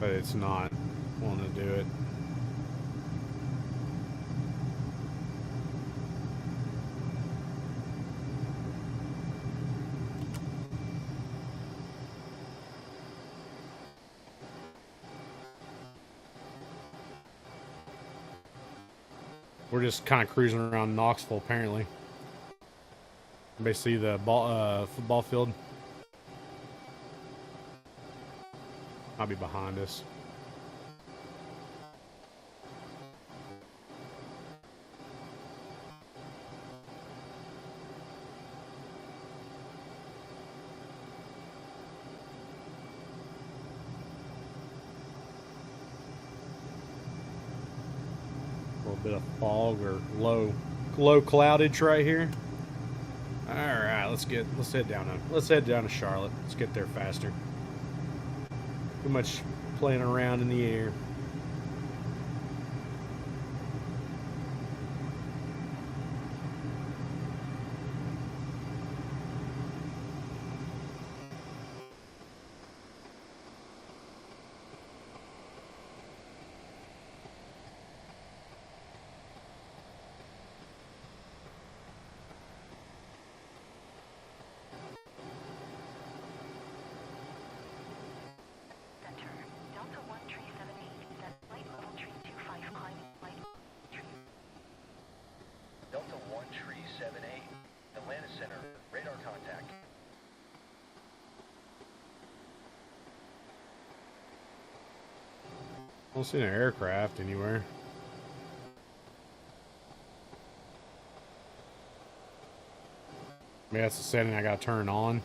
But it's not wanting to do it. We're just kind of cruising around Knoxville, apparently. Anybody see the football field? Might be behind us. Bit of fog or low cloudage right here. All right, let's head down to Charlotte. Let's get there faster. Too much playing around in the air. I don't see an aircraft anywhere. Maybe that's the setting I got to turn on.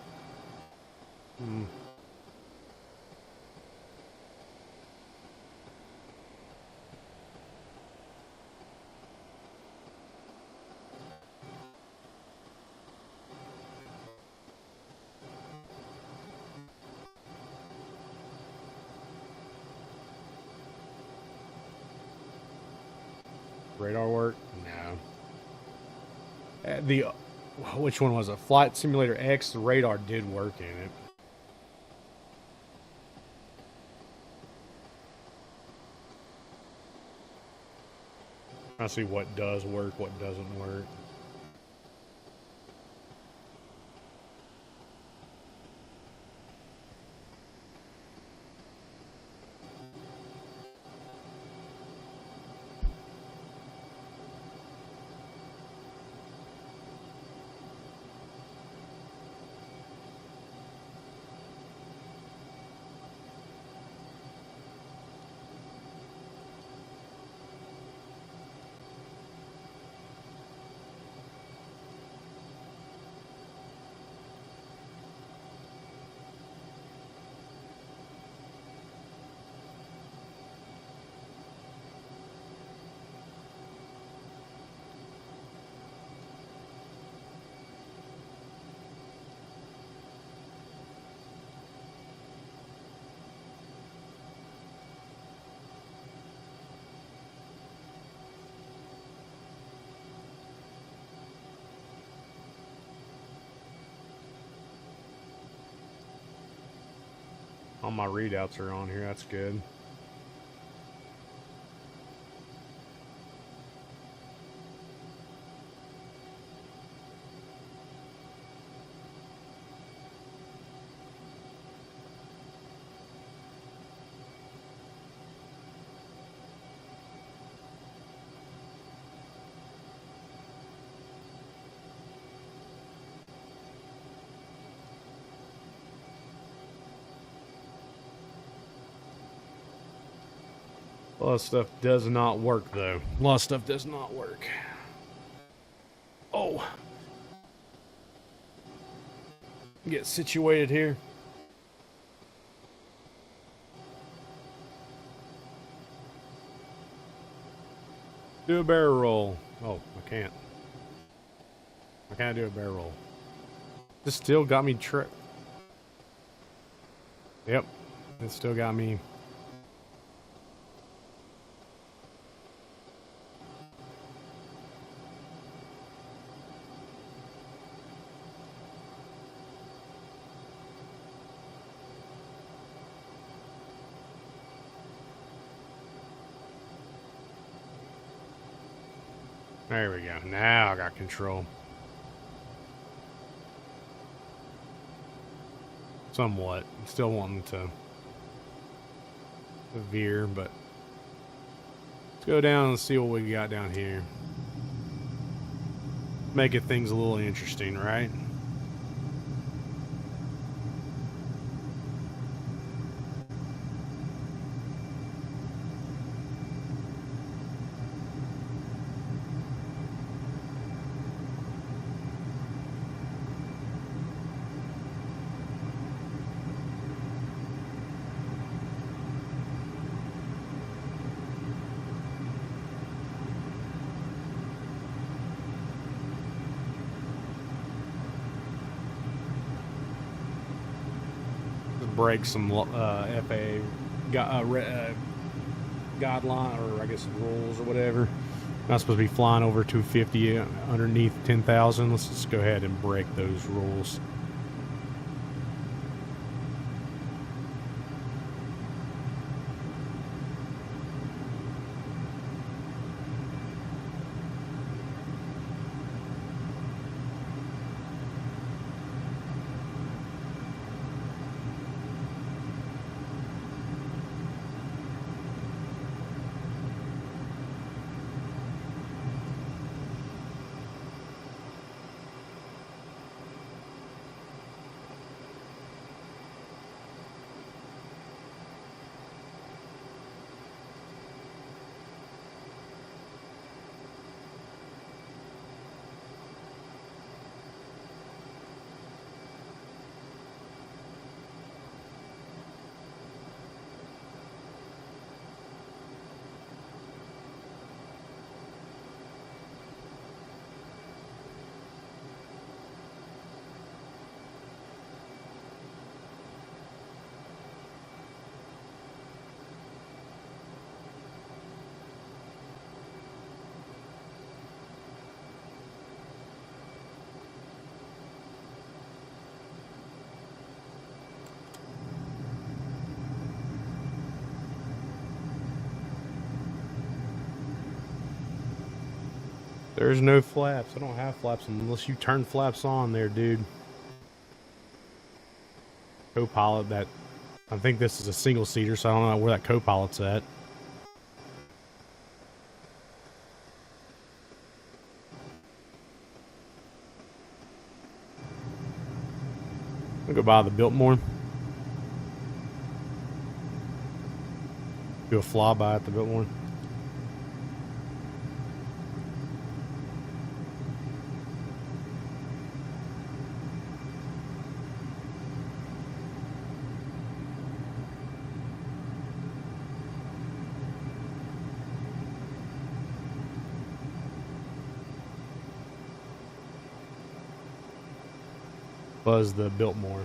Radar work? No. Which one was it? Flight Simulator X, the radar did work in it. I see what does work, what doesn't work. All my readouts are on here, that's good. A lot of stuff does not work, though. A lot of stuff does not work. Oh. Get situated here. Do a barrel roll. Oh, I can't. I can't do a barrel roll. This still got me tripped. Yep. It still got me. There we go. Now I got control. Somewhat. Still wanting to veer, but let's go down and see what we got down here. Making things a little interesting, right? Break some FAA guideline, or I guess rules or whatever. Not supposed to be flying over 250 underneath 10,000. Let's just go ahead and break those rules. There's no flaps. I don't have flaps unless you turn flaps on there, dude. Co-pilot, that I think this is a single seater, so I don't know where that co-pilot's at. I'll go by the Biltmore. Do a flyby at the Biltmore. Buzz the Biltmore.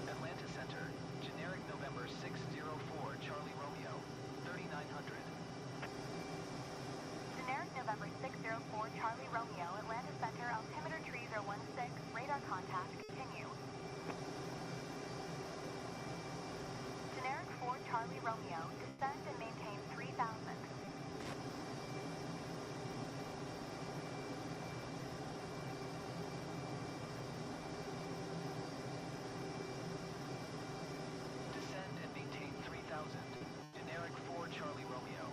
Atlanta Center, generic November 604, Charlie Romeo, 3900. Generic November 604, Charlie Romeo, Atlanta Center, altimeter 3016, radar contact, continue. Generic 4, Charlie Romeo, descend and maintain 3000. Descend and maintain 3000. Generic 4, Charlie Romeo.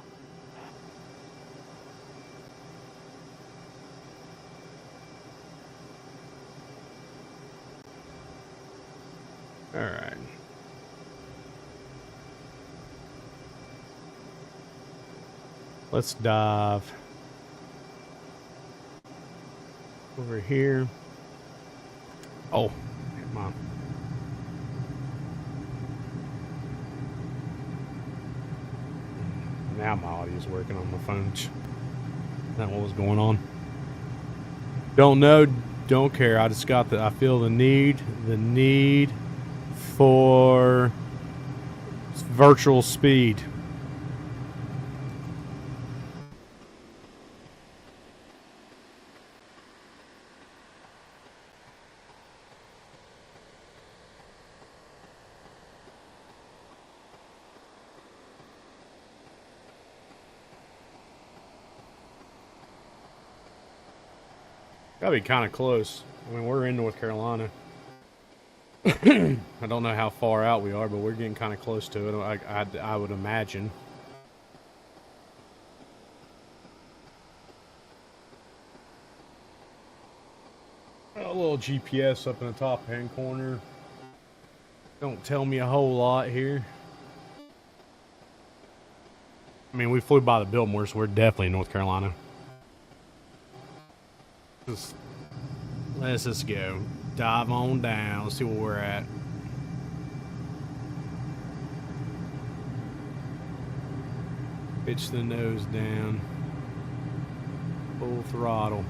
All right. Let's dive over here. Oh, come on. Now my audio's working on my phone. Is that what was going on? Don't know, don't care. I just got I feel the need for virtual speed. Gotta be kind of close. I mean, we're in North Carolina. I don't know how far out we are, but we're getting kind of close to it. I would imagine. A little GPS up in the top hand corner. Don't tell me a whole lot here. I mean, we flew by the Biltmore, so we're definitely in North Carolina. Let's just go. Dive on down. See where we're at. Pitch the nose down. Full throttle.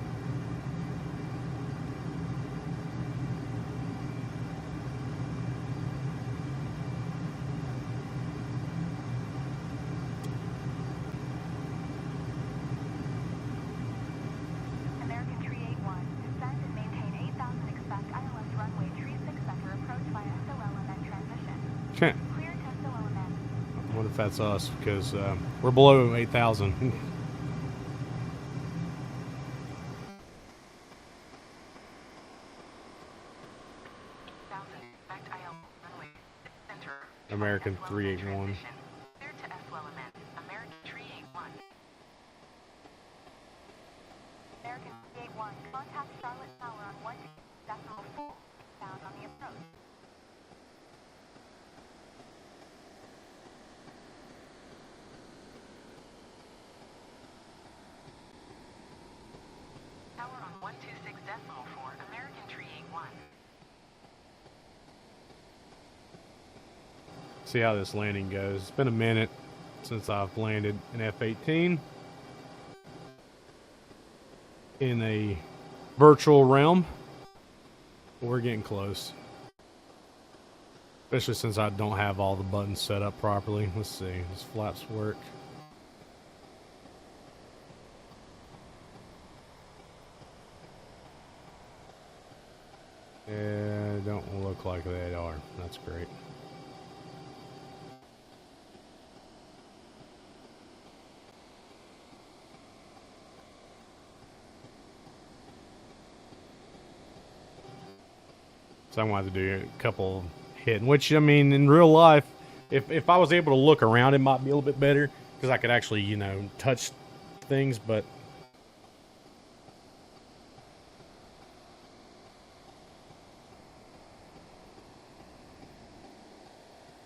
American 381, descend and maintain 8000, expect ILS runway 36 center, approach via SOL and then transition. Okay. Clear to SOL and then. I wonder if that's us, because we're below 8,000. Southeast, expect ILS runway center. American 381. Clear to SOL and then. American 381. American 381, contact Charlotte Tower on 1.4, down on the approach. Tower on 126.4, American 381. See how this landing goes. It's been a minute since I've landed an F-18 in a virtual realm. We're getting close. Especially since I don't have all the buttons set up properly. Let's see. Does flaps work? Yeah, don't look like they are. That's great. So I'm going to have to do a couple hidden, which, I mean, in real life, if I was able to look around, it might be a little bit better because I could actually, you know, touch things, but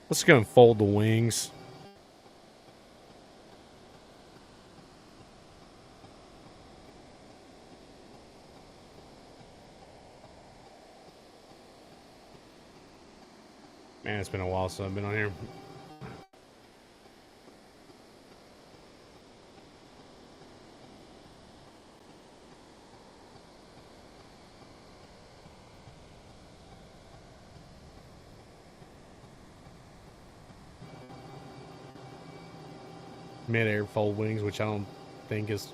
let's go and fold the wings. Man, it's been a while since I've been on here. Mid-air fold wings, which I don't think is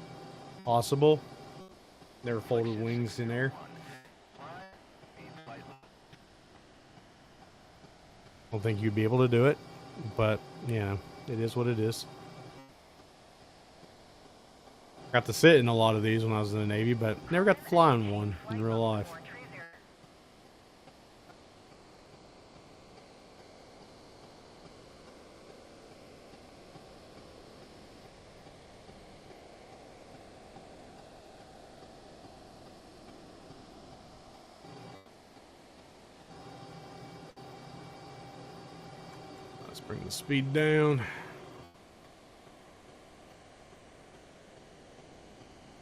possible. Never folded wings in air. I don't think you'd be able to do it, but yeah, it is what it is. Got to sit in a lot of these when I was in the Navy, but never got to fly in one in real life. Let's bring the speed down.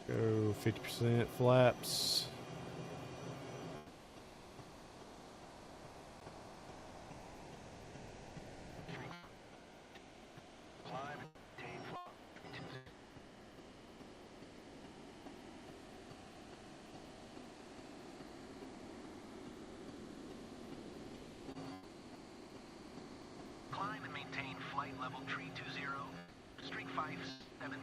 Go 50% flaps. Climb and maintain flight level 320, string 57.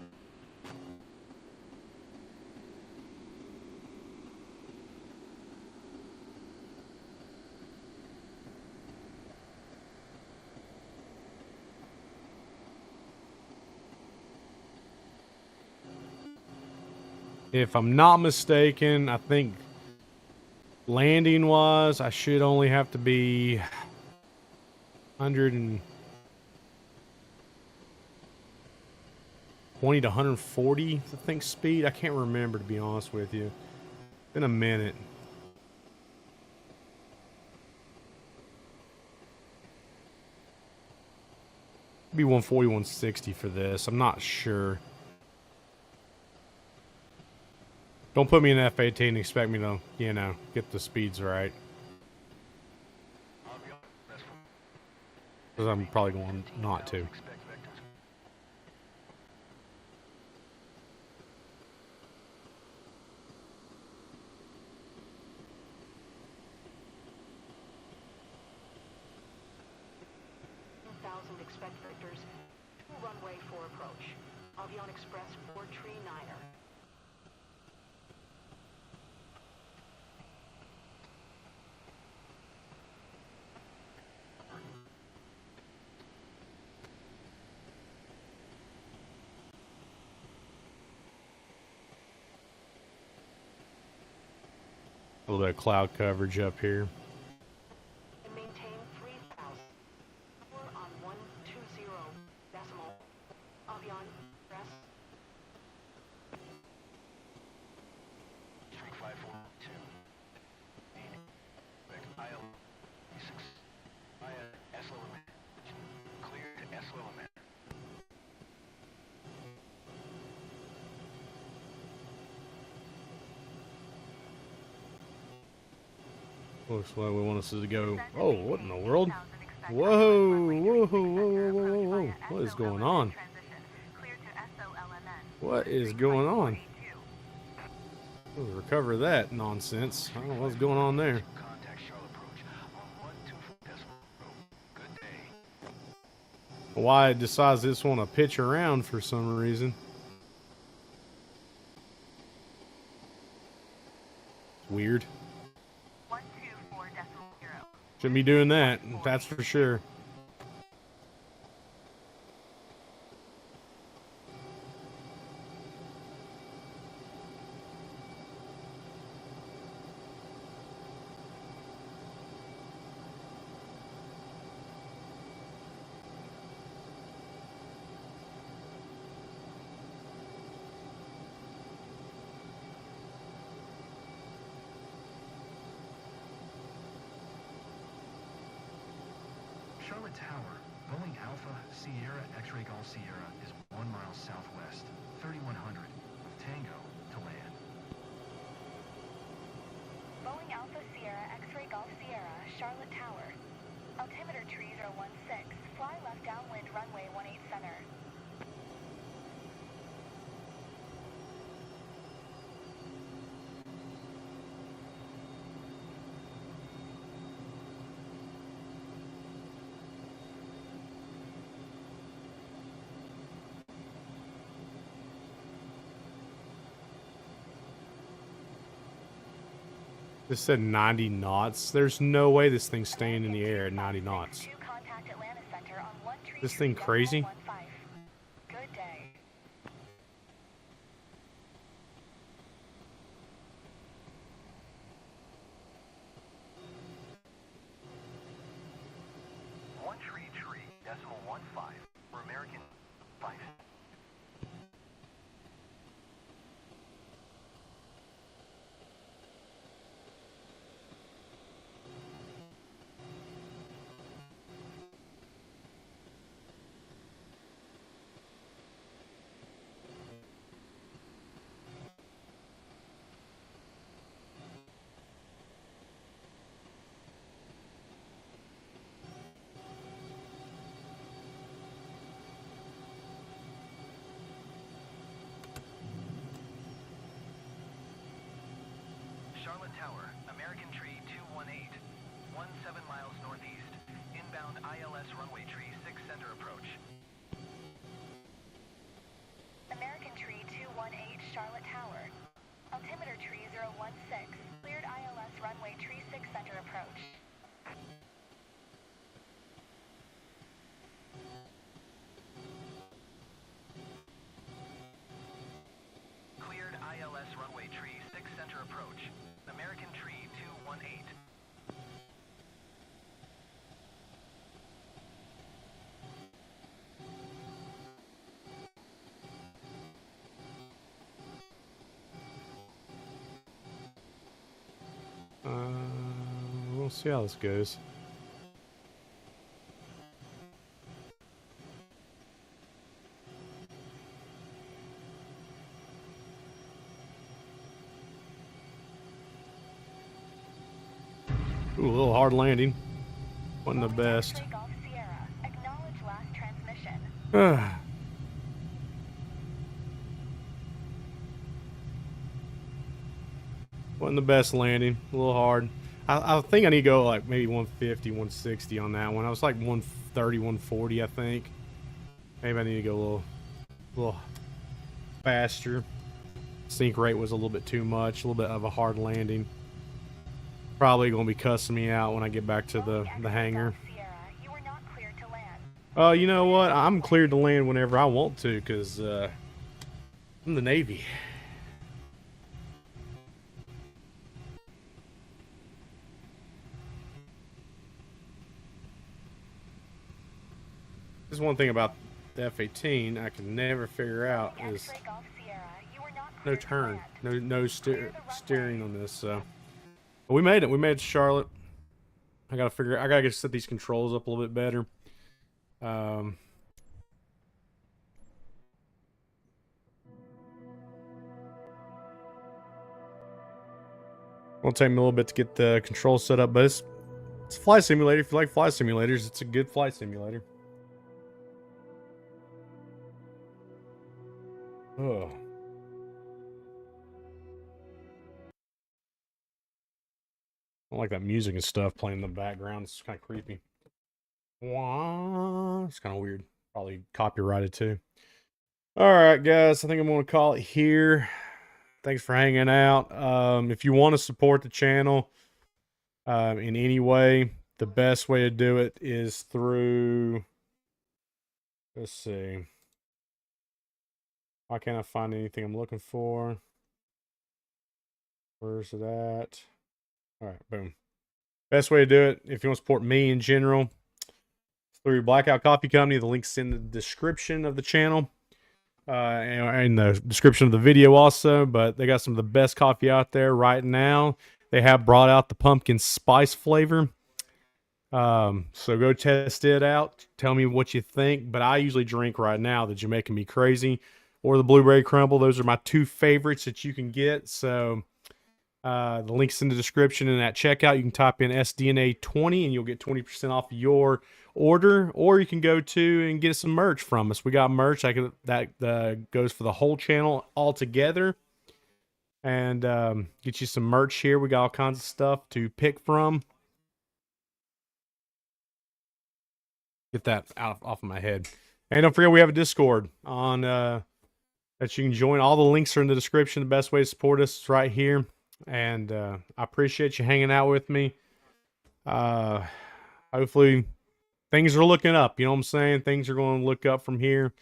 If I'm not mistaken, I think landing wise, I should only have to be 120 to 140, I think, speed. I can't remember, to be honest with you. Been a minute. Be 140, 160 for this. I'm not sure. Don't put me in F-18 and expect me to, you know, get the speeds right. Because I'm probably going not to. Expect vectors. Runway 4 approach. Avion Express 439er. A little bit of cloud coverage up here. And maintain 3000. We're on 120 decimal. Avion Express. String 542. IL 6. S element. Clear to S element. Looks like we want us to go. Oh, what in the world? Whoa, whoa, whoa, whoa, whoa, whoa. What is going on? What is going on? We'll recover that nonsense. I don't know what's going on there. Contact Charlotte approach on 124.0. Good day. Why it decides this want to pitch around for some reason. Weird. 124.0. Shouldn't be doing that, that's for sure. Charlotte Tower, Boeing Alpha Sierra X-Ray Golf Sierra is 1 mile southwest, 3100 of Tango to land. Boeing Alpha Sierra X-Ray Golf Sierra, Charlotte Tower. Altimeter 3016. Fly left downwind runway 18 center. This said 90 knots. There's no way this thing's staying in the air at 90 knots. Contact Atlanta Center on 133 This thing crazy? 1115. Good day. One tree, decimal 15 for American 5. Charlotte Tower, American Tree 218, 17 miles northeast, inbound ILS runway tree 6 center approach. American Tree 218, Charlotte Tower. Altimeter 3016. Cleared ILS runway tree 6 center approach. Cleared ILS runway tree 6 center approach. American Tree 218. We'll see how this goes. Ooh, a little hard landing. Wasn't the best. X-Ray Golf Sierra. Acknowledge last transmission. Wasn't the best landing. A little hard. I think I need to go like maybe 150, 160 on that one. I was like 130, 140, I think. Maybe I need to go a little faster. Sink rate was a little bit too much. A little bit of a hard landing. Probably going to be cussing me out when I get back to the hangar. Sierra, you are not cleared to land. You know what? I'm cleared to land whenever I want to because I'm the Navy. This is one thing about the F-18 I can never figure out is X-Ray Golf Sierra, you are not no cleared to turn, land. no steering on this. So but we made it. We made it to Charlotte. I gotta get set these controls up a little bit better. It'll take me a little bit to get the controls set up, but it's a flight simulator. If you like flight simulators, it's a good flight simulator. Oh. don't like that music and stuff playing in the background. It's kind of creepy. It's kind of weird. Probably copyrighted too. All right, guys. I think I'm going to call it here. Thanks for hanging out. If you want to support the channel in any way, the best way to do it is through. Let's see. Why can't I find anything I'm looking for? Where's it at? All right, boom. Best way to do it, if you want to support me in general, through Blackout Coffee Company. The link's in the description of the channel, and in the description of the video also. But they got some of the best coffee out there right now. They have brought out the pumpkin spice flavor. So go test it out. Tell me what you think. But I usually drink right now the Jamaican Me Crazy or the Blueberry Crumble. Those are my two favorites that you can get. So the link's in the description, and at checkout you can type in SDNA 20 and you'll get 20% off your order. Or you can go to and get some merch from us. We got merch that goes for the whole channel all together, and get you some merch here. We got all kinds of stuff to pick from. Get that off of my head. And don't forget, we have a Discord on that you can join. All the links are in the description. The best way to support us is right here. And I appreciate you hanging out with me. Hopefully things are looking up. You know what I'm saying? Things are going to look up from here.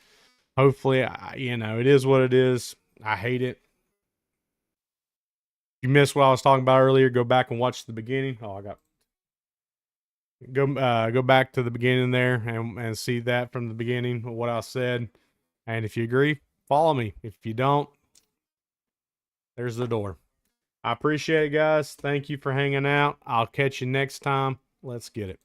Hopefully, it is what it is. I hate it. If you missed what I was talking about earlier, go back and watch the beginning. Go back to the beginning there and see that from the beginning of what I said. And if you agree, follow me. If you don't, there's the door. I appreciate it, guys. Thank you for hanging out. I'll catch you next time. Let's get it.